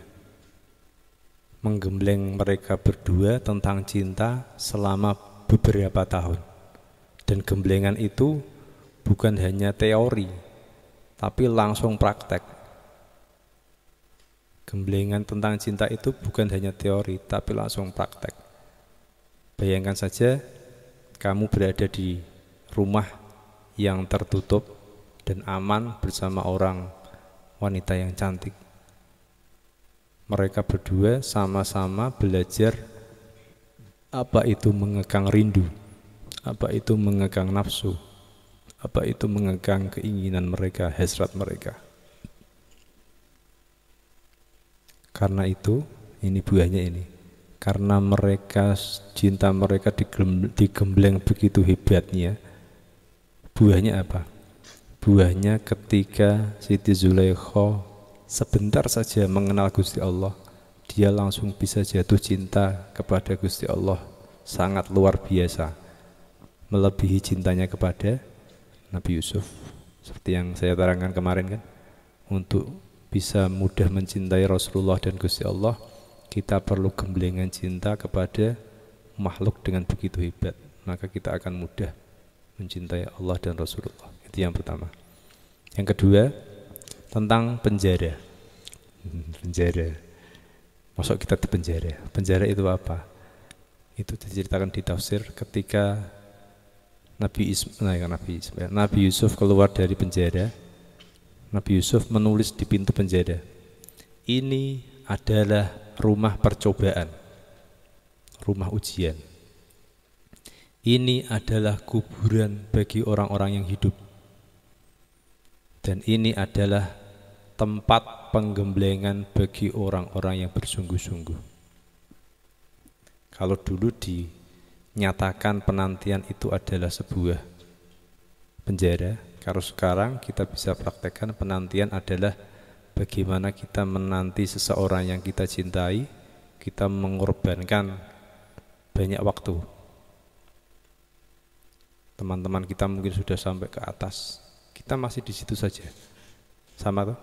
Menggembleng mereka berdua tentang cinta selama beberapa tahun. Dan gemblengan itu bukan hanya teori, tapi langsung praktek. Gemblengan tentang cinta itu bukan hanya teori, tapi langsung praktek. Bayangkan saja kamu berada di rumah yang tertutup dan aman bersama orang wanita yang cantik. Mereka berdua sama-sama belajar apa itu mengekang rindu, apa itu mengekang nafsu, apa itu mengekang keinginan mereka, hasrat mereka. Karena itu, ini buahnya ini. Karena mereka, cinta mereka digembleng begitu hebatnya. Buahnya apa? Buahnya ketika Siti Zulaikha sebentar saja mengenal Gusti Allah, dia langsung bisa jatuh cinta kepada Gusti Allah. Sangat luar biasa. Melebihi cintanya kepada Nabi Yusuf. Seperti yang saya terangkan kemarin kan. Untuk bisa mudah mencintai Rasulullah dan Gusti Allah, kita perlu gemblengan cinta kepada makhluk dengan begitu hebat. Maka kita akan mudah mencintai Allah dan Rasulullah. Itu yang pertama. Yang kedua, tentang penjara. Penjara. Masuk kita di penjara. Penjara itu apa? Itu diceritakan di tafsir ketika Nabi Yusuf keluar dari penjara. Nabi Yusuf menulis di pintu penjara, ini adalah rumah percobaan, rumah ujian. Ini adalah kuburan bagi orang-orang yang hidup. Dan ini adalah tempat penggemblengan bagi orang-orang yang bersungguh-sungguh. Kalau dulu dinyatakan penantian itu adalah sebuah penjara, kalau sekarang kita bisa praktekkan penantian adalah bagaimana kita menanti seseorang yang kita cintai, kita mengorbankan banyak waktu. Teman-teman kita mungkin sudah sampai ke atas, kita masih di situ saja. Sama tuh,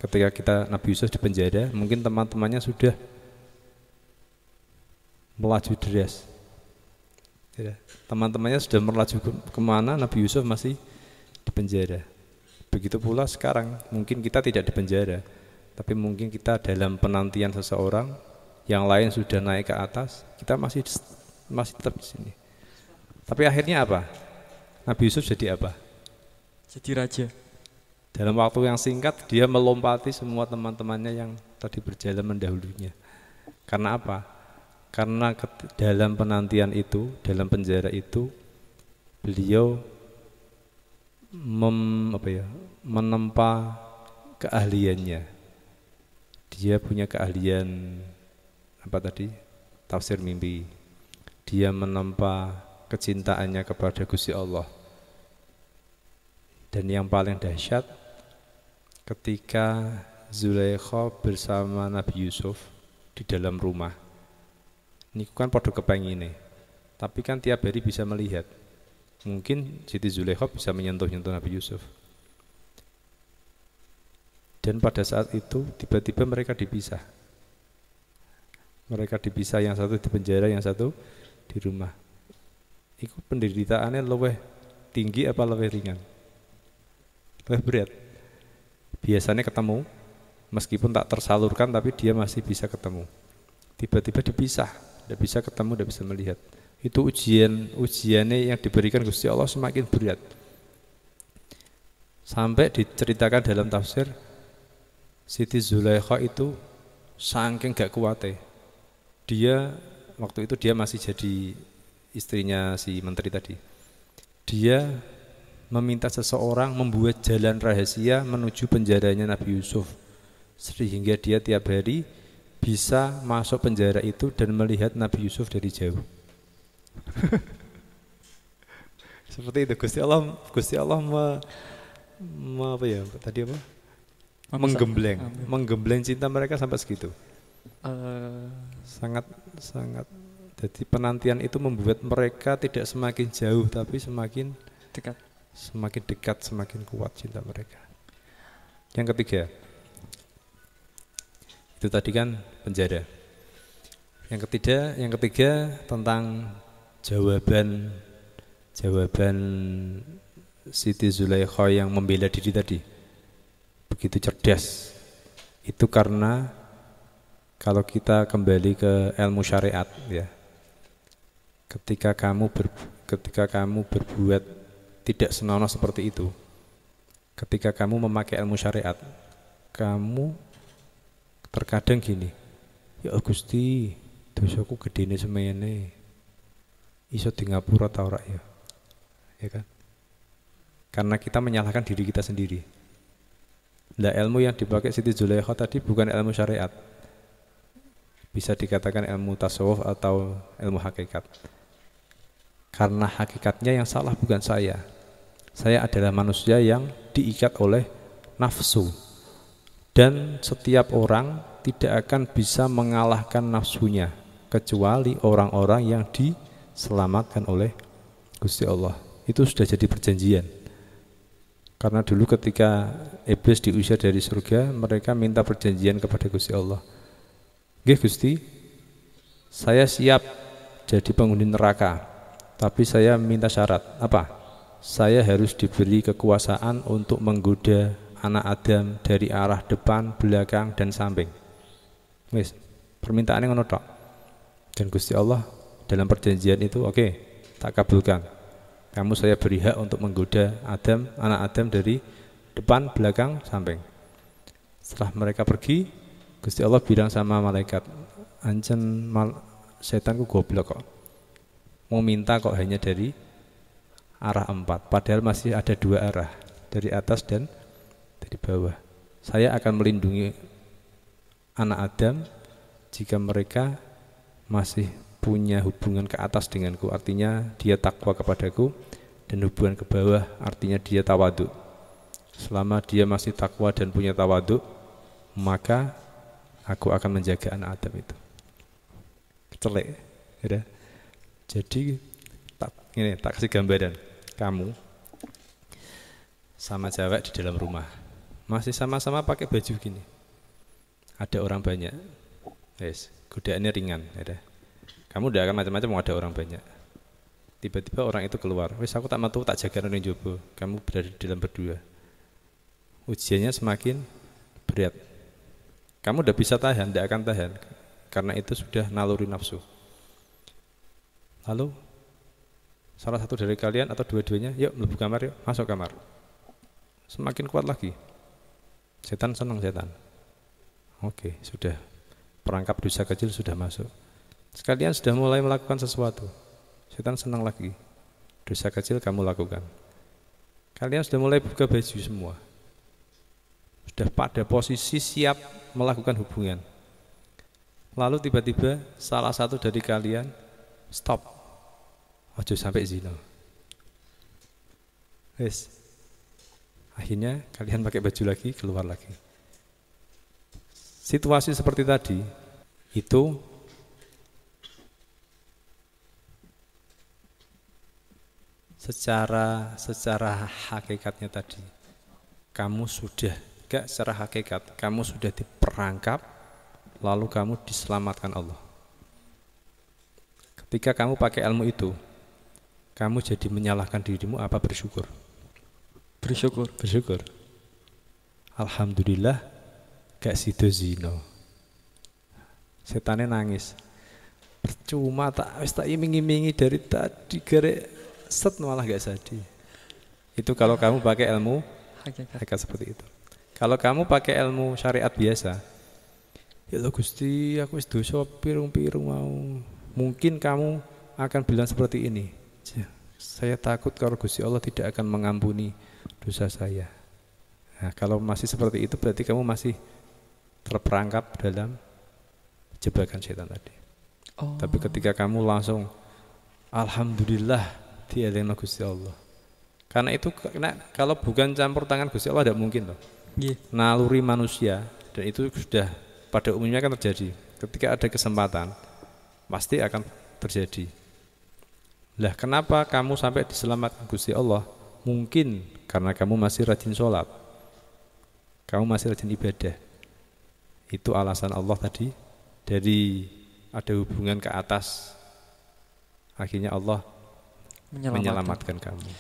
ketika kita Nabi Yusuf di penjara, mungkin teman-temannya sudah melaju deras. Teman-temannya sudah melaju kemana, Nabi Yusuf masih di penjara. Begitu pula sekarang, mungkin kita tidak di penjara, tapi mungkin kita dalam penantian seseorang, yang lain sudah naik ke atas, kita masih tetap di sini. Tapi akhirnya apa? Nabi Yusuf jadi apa? Jadi raja. Dalam waktu yang singkat dia melompati semua teman-temannya yang tadi berjalan mendahulunya. Karena apa? Karena dalam penantian itu, dalam penjara itu, beliau menempa keahliannya. Dia punya keahlian apa tadi? Tafsir mimpi. Dia menempa kecintaannya kepada Gusti Allah. Dan yang paling dahsyat, ketika Zulaikha bersama Nabi Yusuf di dalam rumah. Ini kan pada kepengine, tapi kan tiap hari bisa melihat. Mungkin Siti Zulaikha bisa menyentuh-nyentuh Nabi Yusuf. Dan pada saat itu tiba-tiba mereka dipisah. Mereka dipisah, yang satu di penjara, yang satu di rumah. Itu penderitaannya lebih tinggi apa lebih ringan? Lebih berat. Biasanya ketemu, meskipun tak tersalurkan, tapi dia masih bisa ketemu. Tiba-tiba dipisah, tidak bisa ketemu, tidak bisa melihat. Itu ujiannya yang diberikan Gusti Allah semakin berat. Sampai diceritakan dalam tafsir, Siti Zulaikha itu saking gak kuatnya. Dia waktu itu dia masih jadi istrinya si menteri tadi. Dia meminta seseorang membuat jalan rahasia menuju penjaranya Nabi Yusuf, sehingga dia tiap hari bisa masuk penjara itu dan melihat Nabi Yusuf dari jauh. Seperti itu Gusti Allah apa ya tadi apa? Menggembleng cinta mereka sampai segitu. Sangat jadi penantian itu membuat mereka tidak semakin jauh tapi semakin dekat. Semakin dekat, semakin kuat cinta mereka. Yang ketiga, itu tadi kan penjara. Yang ketiga tentang jawaban Siti Zulaikha yang membela diri tadi. Begitu cerdas. Itu karena kalau kita kembali ke ilmu syariat ya. Ketika kamu berbuat tidak senonoh seperti itu, ketika kamu memakai ilmu syariat, kamu terkadang gini, ya Gusti, dosaku gedene semene, iso di ngapura ta ora ya kan? Karena kita menyalahkan diri kita sendiri. Nah, ilmu yang dipakai Siti Zulaikha tadi bukan ilmu syariat, bisa dikatakan ilmu tasawuf atau ilmu hakikat. Karena hakikatnya yang salah bukan saya. Saya adalah manusia yang diikat oleh nafsu. Dan setiap orang tidak akan bisa mengalahkan nafsunya kecuali orang-orang yang diselamatkan oleh Gusti Allah. Itu sudah jadi perjanjian. Karena dulu ketika iblis diusir dari surga, mereka minta perjanjian kepada Gusti Allah. Nggih Gusti, saya siap jadi penghuni neraka. Tapi saya minta syarat, apa? Saya harus diberi kekuasaan untuk menggoda anak Adam dari arah depan, belakang, dan samping. Wis, permintaannya ngono tok. Dan Gusti Allah dalam perjanjian itu, oke, tak kabulkan. Kamu saya beri hak untuk menggoda anak Adam dari depan, belakang, samping. Setelah mereka pergi, Gusti Allah bilang sama malaikat, ancen setanku goblok kok. Mau minta kok hanya dari arah 4, padahal masih ada 2 arah, dari atas dan dari bawah. Saya akan melindungi anak Adam jika mereka masih punya hubungan ke atas denganku, artinya dia takwa kepadaku, dan hubungan ke bawah artinya dia tawadhu. Selama dia masih takwa dan punya tawadhu, maka aku akan menjaga anak Adam itu. Celek, ya. Jadi tak kasih gambaran, kamu sama cewek di dalam rumah, masih sama-sama pakai baju gini, ada orang banyak, yes, godaannya ringan, ya. Kamu udah akan macam-macam mau ada orang banyak, tiba-tiba orang itu keluar, wes aku tak metu tak jaga orang jobo, kamu berada di dalam berdua, ujiannya semakin berat, kamu udah bisa tahan, tidak akan tahan, karena itu sudah naluri nafsu. Lalu salah satu dari kalian atau dua-duanya, yuk mlebu kamar, yuk masuk kamar. Semakin kuat lagi. Setan senang setan. Oke, sudah perangkap dosa kecil sudah masuk. Sekalian sudah mulai melakukan sesuatu. Setan senang lagi. Dosa kecil kamu lakukan. Kalian sudah mulai buka baju semua. Sudah pada posisi siap melakukan hubungan. Lalu tiba-tiba salah satu dari kalian stop. Ojo sampai zina. Wes. Akhirnya kalian pakai baju lagi, keluar lagi. Situasi seperti tadi itu secara hakikatnya tadi kamu sudah gak secara hakikat, kamu sudah diperangkap lalu kamu diselamatkan Allah. Ketika kamu pakai ilmu itu, kamu jadi menyalahkan dirimu apa bersyukur? Bersyukur. Alhamdulillah gak sido zino. Setannya nangis. Percuma tak iming-imingi dari tadi garek set malah gak jadi. Itu kalau kamu pakai ilmu hakikat seperti itu. Kalau kamu pakai ilmu syariat biasa, ya Allah Gusti, aku wis dosa pirung-pirung mau. Mungkin kamu akan bilang seperti ini. Saya takut kalau Gusti Allah tidak akan mengampuni dosa saya. Nah, kalau masih seperti itu berarti kamu masih terperangkap dalam jebakan setan tadi. Tapi ketika kamu langsung alhamdulillah dielingno Gusti Allah. Karena itu kalau bukan campur tangan Gusti Allah tidak mungkin loh. Nggih. Naluri manusia, dan itu sudah pada umumnya kan terjadi. Ketika ada kesempatan pasti akan terjadi. Lah kenapa kamu sampai diselamatkan Gusti Allah? Mungkin karena kamu masih rajin sholat, kamu masih rajin ibadah. Itu alasan Allah tadi. Dari ada hubungan ke atas, akhirnya Allah menyelamatkan kamu.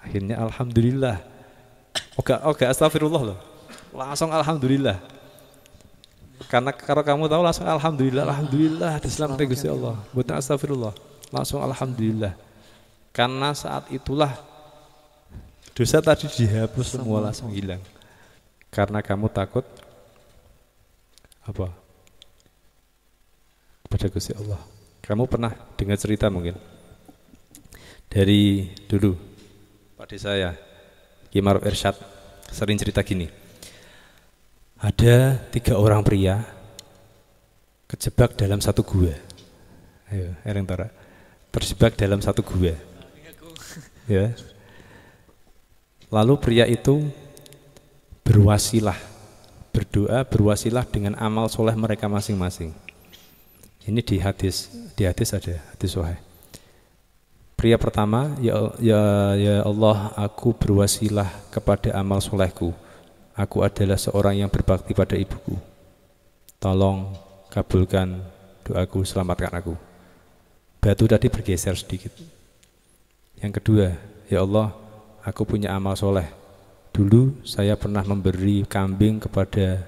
Akhirnya alhamdulillah. Oke, astagfirullah loh. Langsung alhamdulillah. Karena kalau kamu tahu langsung alhamdulillah diselamatkan Gusti Allah. Bukan astagfirullah. Langsung alhamdulillah. Karena saat itulah dosa tadi dihapus semua, langsung hilang. Karena kamu takut apa? Kepada Gusti Allah. Kamu pernah dengar cerita mungkin dari dulu Pak Desa saya Ki Maruf Irsyad sering cerita gini. Ada 3 orang pria kejebak dalam satu gua. Ayo, Ereng Tara. Terjebak dalam satu gua. Ya. Lalu pria itu berwasilah, berdoa berwasilah dengan amal soleh mereka masing-masing. Ini di hadis ada hadis sahih. Pria pertama, ya Allah, aku berwasilah kepada amal solehku. Aku adalah seorang yang berbakti pada ibuku. Tolong kabulkan doaku, selamatkan aku. Batu tadi bergeser sedikit. Yang kedua, ya Allah, aku punya amal soleh. Dulu saya pernah memberi kambing kepada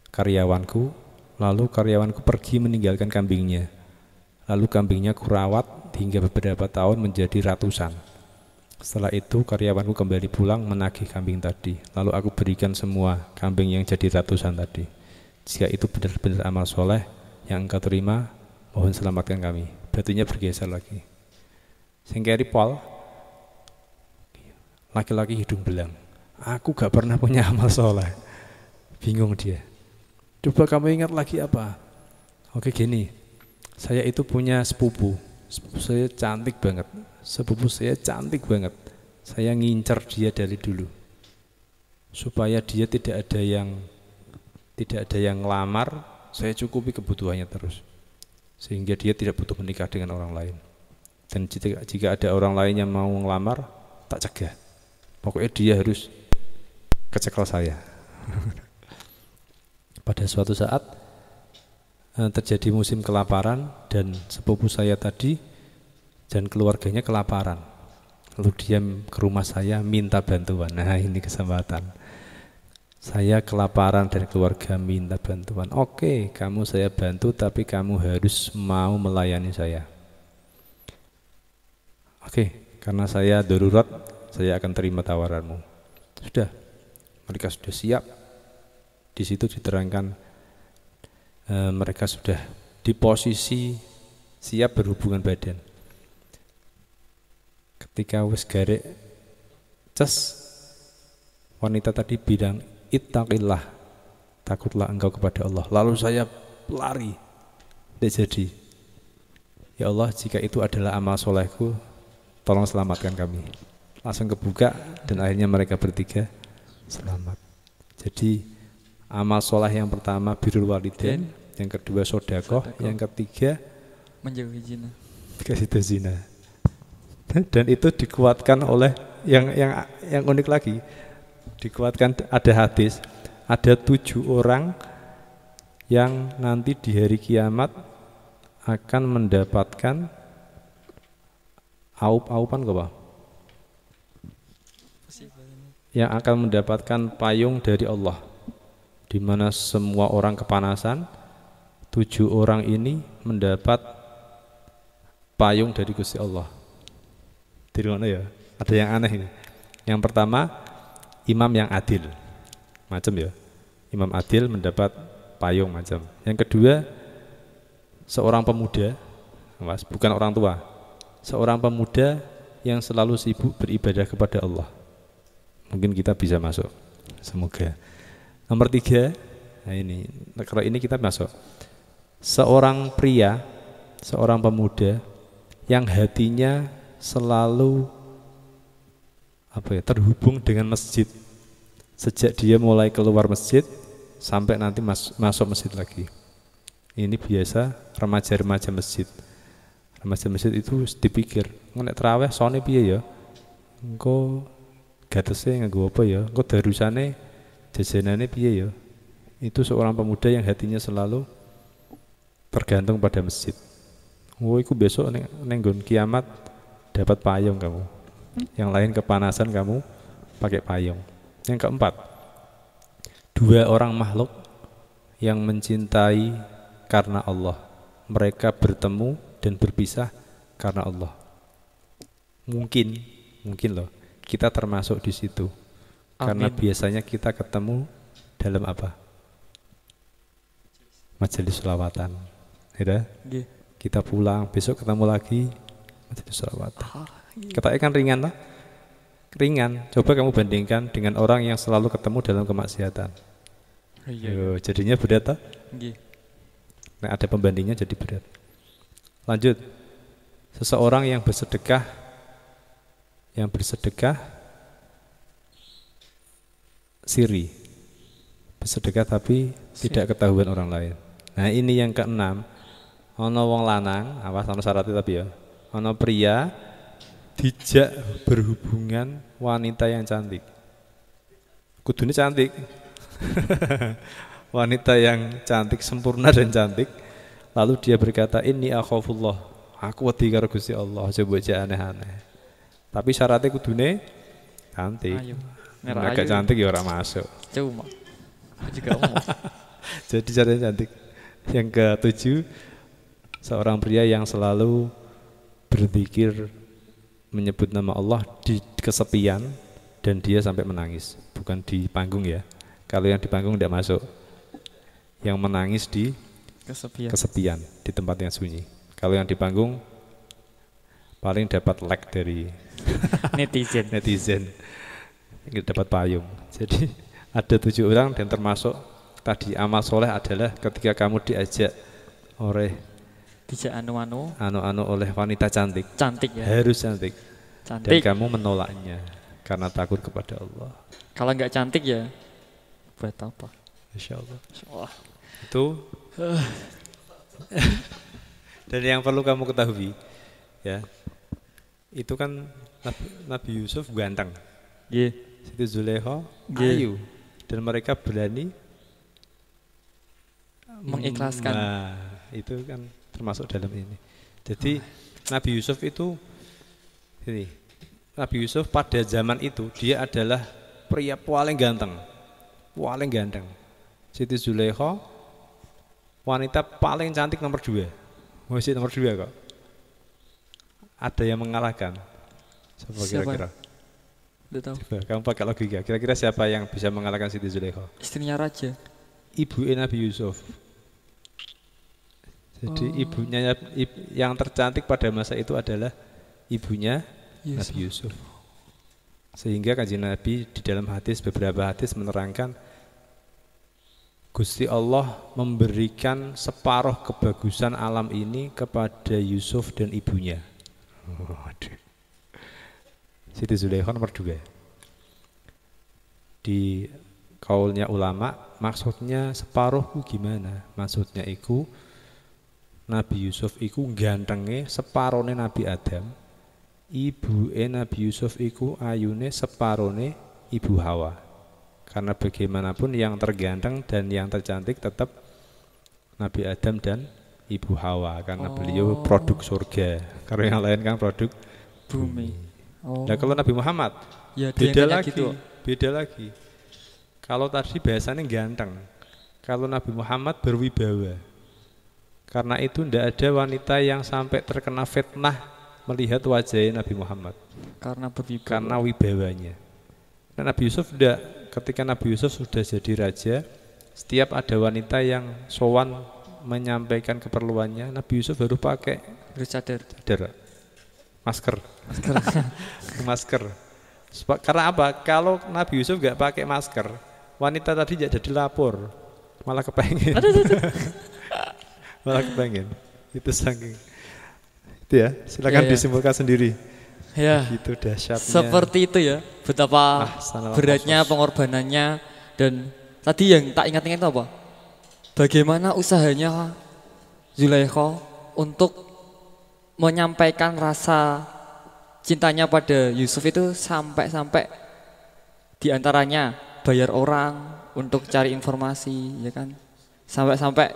karyawanku, lalu karyawanku pergi meninggalkan kambingnya. Lalu kambingnya kurawat hingga beberapa tahun menjadi ratusan. Setelah itu karyawanku kembali pulang menagih kambing tadi. Lalu aku berikan semua kambing yang jadi ratusan tadi. Jika itu benar-benar amal soleh yang engkau terima, mohon selamatkan kami. Batunya bergeser lagi. Sengkeri Pol, laki-laki hidung belang. Aku gak pernah punya amal soleh. Bingung dia. Coba kamu ingat lagi apa? Oke gini, saya itu punya sepupu saya cantik banget. Sepupu saya cantik banget. Saya ngincer dia dari dulu. Supaya dia tidak ada yang ngelamar, saya cukupi kebutuhannya terus. Sehingga dia tidak butuh menikah dengan orang lain. Dan jika ada orang lain yang mau ngelamar, tak cegah. Pokoknya dia harus kecekel saya. Pada suatu saat terjadi musim kelaparan dan sepupu saya tadi dan keluarganya kelaparan. Lalu dia ke rumah saya minta bantuan. Nah ini kesempatan. Saya kelaparan dan keluarga minta bantuan. Oke, kamu saya bantu tapi kamu harus mau melayani saya. Oke, karena saya darurat, saya akan terima tawaranmu. Sudah, mereka sudah siap. Di situ diterangkan mereka sudah di posisi siap berhubungan badan. Ketika wis garek ces, wanita tadi bilang ittaqillah, takutlah engkau kepada Allah. Lalu saya lari. Tidak jadi. Ya Allah, jika itu adalah amal solehku, tolong selamatkan kami. Langsung kebuka dan akhirnya mereka bertiga selamat. Jadi amal soleh yang pertama birrul walidain, yang kedua sedekah, yang ketiga menjauhi zina. Kasih zina. Dan itu dikuatkan oleh yang unik lagi. Dikuatkan ada hadis, ada 7 orang yang nanti di hari kiamat akan mendapatkan aup-aupan apa? Yang akan mendapatkan payung dari Allah, di mana semua orang kepanasan. 7 orang ini mendapat payung dari Gusti Allah. Dari mana ya? Ada yang aneh ini. Yang pertama, imam yang adil, macam ya. Imam adil mendapat payung macam. Yang kedua, seorang pemuda, mas, bukan orang tua. Seorang pemuda yang selalu sibuk beribadah kepada Allah. Mungkin kita bisa masuk. Semoga. Nomor 3, nah ini, kalau ini kita masuk. Seorang pria, seorang pemuda yang hatinya selalu terhubung dengan masjid. Sejak dia mulai keluar masjid sampai nanti masuk masjid lagi. Ini biasa remaja-remaja masjid. Remaja masjid itu dipikir, nek terawih sone piye ya? Engko gatese nganggo apa ya? Engko darusane jajanane piye ya? Itu seorang pemuda yang hatinya selalu tergantung pada masjid. Oh, iku besok neng kiamat dapat payung kamu. Yang lain kepanasan, kamu pakai payung. Yang keempat, dua orang makhluk yang mencintai karena Allah. Mereka bertemu dan berpisah karena Allah. Mungkin loh, kita termasuk di situ. Karena Amin. biasanya kita ketemu dalam apa? Majelis sholawatan. Ya, Nggih. kita pulang, besok ketemu lagi majelis sholawatan. Katanya kan ringan lah. Ringan. Coba kamu bandingkan dengan orang yang selalu ketemu dalam kemaksiatan. Iya. Yo, jadinya berat toh? Nggih. Nah, ada pembandingnya jadi berat. Lanjut. Seseorang yang bersedekah siri. Bersedekah tapi tidak ketahuan orang lain. Nah, ini yang keenam. Ono wong lanang, awas ono syaratnya tapi ya. Ono pria dijak berhubungan wanita yang cantik. Kudunya cantik. Wanita yang cantik, sempurna dan cantik. Lalu dia berkata, "Inni akhafullah." Aku wedi karo Gusti Allah, coba aja aneh-aneh. Tapi syaratnya kudune cantik. Ayu. Nek gak cantik ya ora masuk. Cuma. Aku juga mau. Jadi syaratnya cantik. Yang ketujuh, seorang pria yang selalu berzikir menyebut nama Allah di kesepian dan dia sampai menangis, bukan di panggung ya. Kalau yang di panggung tidak masuk. Yang menangis di kesepian di tempat yang sunyi. Kalau yang di panggung paling dapat like dari netizen. Nggak dapat payung. Jadi ada 7 orang dan termasuk tadi amal soleh adalah ketika kamu diajak oleh anu oleh wanita cantik ya. harus cantik. Dan Cantik. kamu menolaknya karena takut kepada Allah. Kalau nggak cantik ya buat apa? Insya Allah. Wah. Itu dan yang perlu kamu ketahui ya, itu kan Nabi Yusuf ganteng, Nggih. Siti Zulekho Nggih. ayu, dan mereka berani Mengikhlaskan. Nah, itu kan termasuk dalam ini. Jadi Nabi Yusuf itu ini, Nabi Yusuf pada zaman itu dia adalah pria paling ganteng. Siti Zulekho wanita paling cantik nomor 2. Masih nomor 2 kok. Ada yang mengalahkan. Siapa kira-kira? Udah tahu. Coba kamu pakai logika. Kira-kira siapa yang bisa mengalahkan Siti Zulekho? Istrinya raja. Ibu Nabi Yusuf. Jadi ibunya yang tercantik pada masa itu adalah ibunya Nabi Yusuf. Sehingga Kanjeng Nabi di dalam beberapa hadis menerangkan Gusti Allah memberikan separuh kebagusan alam ini kepada Yusuf dan ibunya. Siti Zulekho nomor 2. Di kaulnya ulama, maksudnya separuh gimana? Maksudnya iku Nabi Yusuf iku gantenge separone Nabi Adam. Ibu Nabi Yusuf iku ayune separone Ibu Hawa. Karena bagaimanapun yang terganteng dan yang tercantik tetap Nabi Adam dan Ibu Hawa, karena beliau produk surga. Kalau yang lain kan produk Bumi. Nah, kalau Nabi Muhammad Ya, beda lagi. Kalau tadi bahasanya ganteng, kalau Nabi Muhammad berwibawa. Karena itu tidak ada wanita yang sampai terkena fitnah melihat wajah Nabi Muhammad. Karena wibawanya. Nah, Nabi Yusuf tidak. Ketika Nabi Yusuf sudah jadi raja, setiap ada wanita yang sowan menyampaikan keperluannya, Nabi Yusuf baru pakai cadar, masker. Karena apa? Kalau Nabi Yusuf nggak pakai masker, wanita tadi tidak jadi lapor, malah kepengen. Malah kepengen. Itu Ya, silakan Ya, ya. disimpulkan sendiri. Ya. Gitu dahsyatnya. Seperti itu ya, betapa Ahsanal beratnya qasas. pengorbanannya. Dan tadi yang tak ingat-ingat itu apa? Bagaimana usahanya Zulaikha untuk menyampaikan rasa cintanya pada Yusuf itu sampai-sampai diantaranya bayar orang untuk cari informasi, ya kan? Sampai-sampai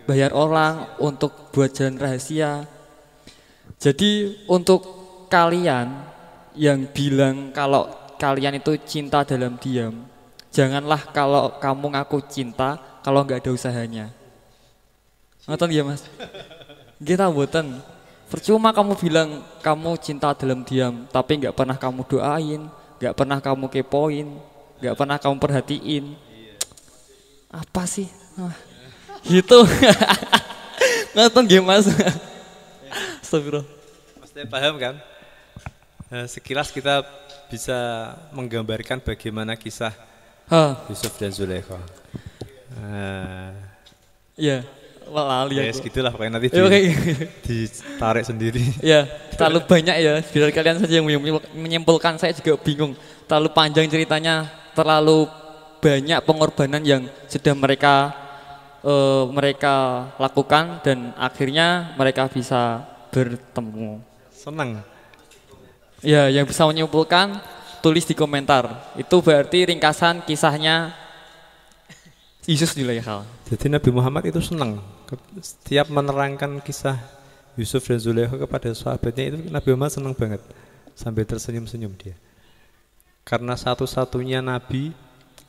bayar orang untuk buat jalan rahasia. Jadi untuk kalian yang bilang kalau kalian itu cinta dalam diam, janganlah kalau kamu ngaku cinta kalau nggak ada usahanya. Ngoten ya Mas? Kita mboten. Percuma kamu bilang kamu cinta dalam diam, tapi nggak pernah kamu doain, nggak pernah kamu kepoin, nggak pernah kamu perhatiin. Apa sih? Gitu. Ngoten nggih Mas. Astagfirullah. Pasti paham kan? Sekilas kita bisa menggambarkan bagaimana kisah Yusuf dan Zulaikha. Iya, lali Ya, aku. segitulah pokoknya nanti Ya, oke. ditarik sendiri. Ya, terlalu banyak ya. Biar kalian saja yang menyimpulkan, saya juga bingung. Terlalu panjang ceritanya, terlalu banyak pengorbanan yang sudah mereka lakukan dan akhirnya mereka bisa bertemu. Senang. Ya, yang bisa menyimpulkan tulis di komentar. Itu berarti ringkasan kisahnya Yusuf Zulaikha. Jadi Nabi Muhammad itu senang setiap menerangkan kisah Yusuf dan Zulaikha kepada sahabatnya, itu Nabi Muhammad senang banget sambil tersenyum-senyum dia. Karena satu-satunya Nabi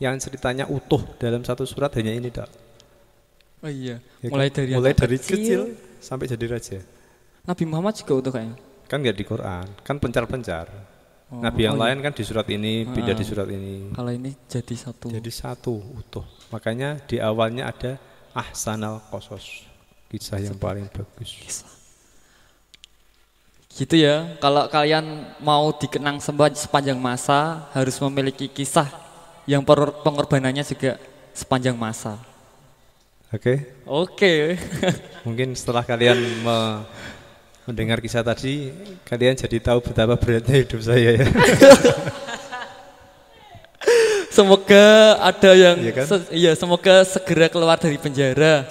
yang ceritanya utuh dalam satu surat hanya ini tak. Oh iya, Ya kan? mulai Dari kecil sampai jadi raja. Nabi Muhammad juga utuh kayaknya. Kan nggak di Quran, kan pencar-pencar. Oh, Nabi yang oh iya. lain kan di surat ini, pindah di surat ini. Kalau ini jadi satu. Jadi satu utuh. Makanya di awalnya ada ahsanal qasas, kisah yang paling bagus. Gitu ya, kalau kalian mau dikenang sepanjang masa harus memiliki kisah yang pengorbanannya juga sepanjang masa. Oke, Oke. mungkin setelah kalian mendengar kisah tadi, kalian jadi tahu betapa beratnya hidup saya ya. Semoga ada yang Iya kan? iya, semoga segera keluar dari penjara.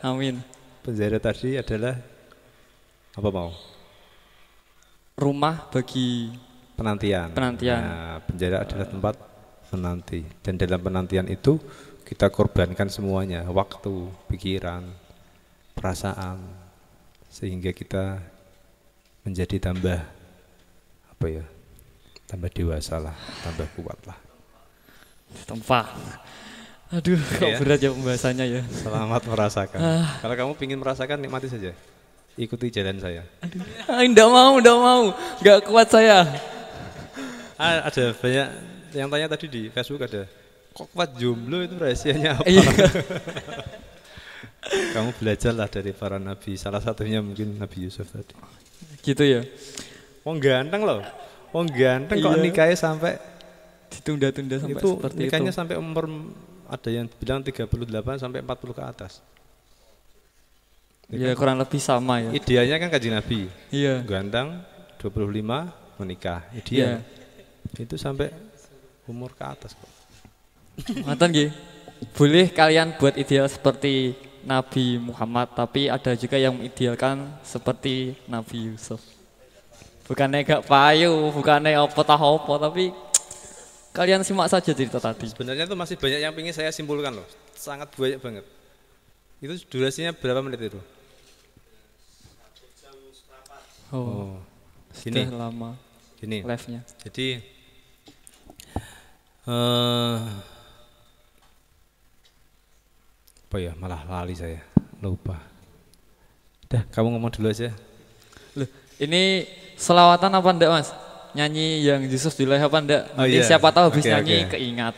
Amin. Penjara tadi adalah apa mau? Rumah bagi Penantian. Penantian. Nah, penjara adalah tempat menanti. Dan dalam penantian itu kita korbankan semuanya, waktu, pikiran, perasaan, sehingga kita menjadi tambah apa ya? Tambah dewasa lah, tambah kuat lah. tempat. Aduh, kok ya? berat ya pembahasannya ya. Selamat merasakan. Kalau kamu ingin merasakan, nikmati saja. Ikuti jalan saya. Enggak mau, enggak kuat saya. Ada banyak yang tanya tadi di Facebook, ada kok kuat jomblo, itu rahasianya apa? Iya. Kamu belajarlah dari para nabi, salah satunya mungkin Nabi Yusuf tadi. Gitu ya. Wong ganteng loh, wong ganteng kok Iya. nikahnya sampai Ditunda-tunda sampai itu seperti nikahnya itu. sampai umur, ada yang bilang 38 sampai 40 ke atas. Ya kurang lebih sama ya. Idealnya kan Kanjeng Nabi, Iya. ganteng 25 menikah, Iya. ideal. Itu sampai umur ke atas kok. Ngoten nggih. Boleh kalian buat ideal seperti Nabi Muhammad, tapi ada juga yang mengidealkan seperti Nabi Yusuf. Bukannya gak payu, bukannya apa-apa, tapi kalian simak saja cerita tadi. Sebenarnya itu masih banyak yang ingin saya simpulkan loh, sangat banyak banget. Itu durasinya berapa menit itu? Oh, Gini, sudah lama gini. live-nya. Jadi apa ya, malah lali saya, lupa. Dah, kamu ngomong dulu aja. Loh, ini selawatan apa enggak Mas? Nyanyi yang Yusuf Zulaikha apa enggak? Oh, Nanti iya. siapa tahu habis Oke, nyanyi oke. keingat.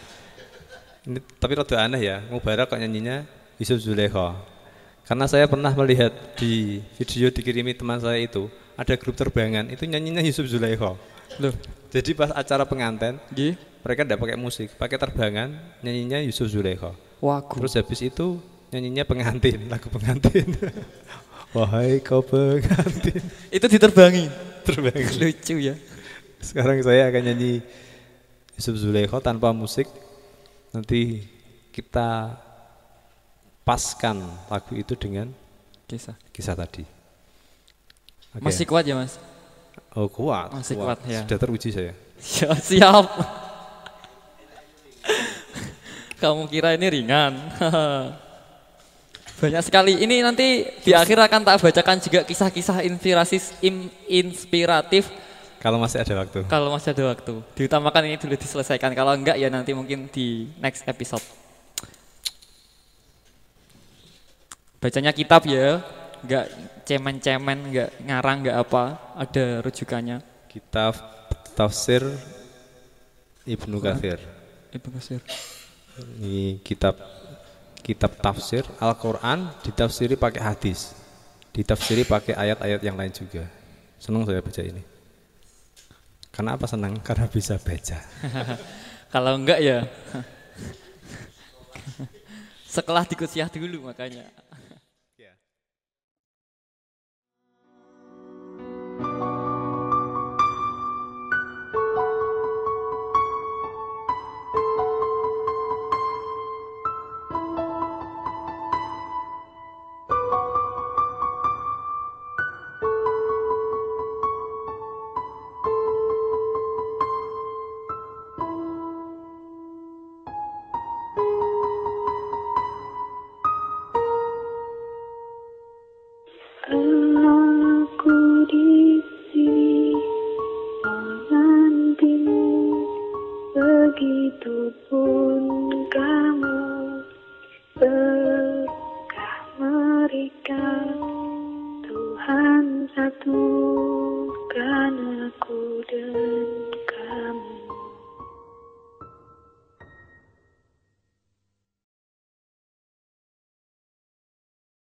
Ini tapi rada aneh ya, Mubarak kok nyanyinya Yusuf Zulaikha. Karena saya pernah melihat di video dikirimi teman saya itu, ada grup terbangan, itu nyanyinya Yusuf Zulaikha. Loh, Jadi pas acara pengantin, nggih. mereka tidak pakai musik, pakai terbangan, nyanyinya Yusuf Zulaikha. Wagu. Terus habis itu nyanyinya pengantin, lagu pengantin. Wahai kau pengantin. Itu diterbangi. Terbang. Lucu ya. Sekarang saya akan nyanyi Yusuf Zulaikha tanpa musik. Nanti kita paskan lagu itu dengan kisah tadi. Oke. Masih kuat ya Mas? Oh kuat. Masih kuat ya. Sudah teruji saya. Ya, siap. Kamu kira ini ringan? Banyak sekali. Ini nanti di akhir akan tak bacakan juga kisah-kisah inspiratif. Kalau masih ada waktu. Kalau masih ada waktu. Diutamakan ini dulu diselesaikan. Kalau enggak ya nanti mungkin di next episode. Bacanya kitab ya. Enggak cemen-cemen, enggak ngarang, enggak apa. Ada rujukannya. Kitab Tafsir Ibnu Katsir. Ibnu Katsir. Ini kitab tafsir Al-Quran ditafsiri pakai hadis, ditafsiri pakai ayat-ayat yang lain juga. Senang saya baca ini. Karena apa senang? Karena bisa baca. Kalau enggak ya sekolah di kuliah dulu makanya. Aku di sini menantimu, begitupun kamu. Berkah mereka, Tuhan satukan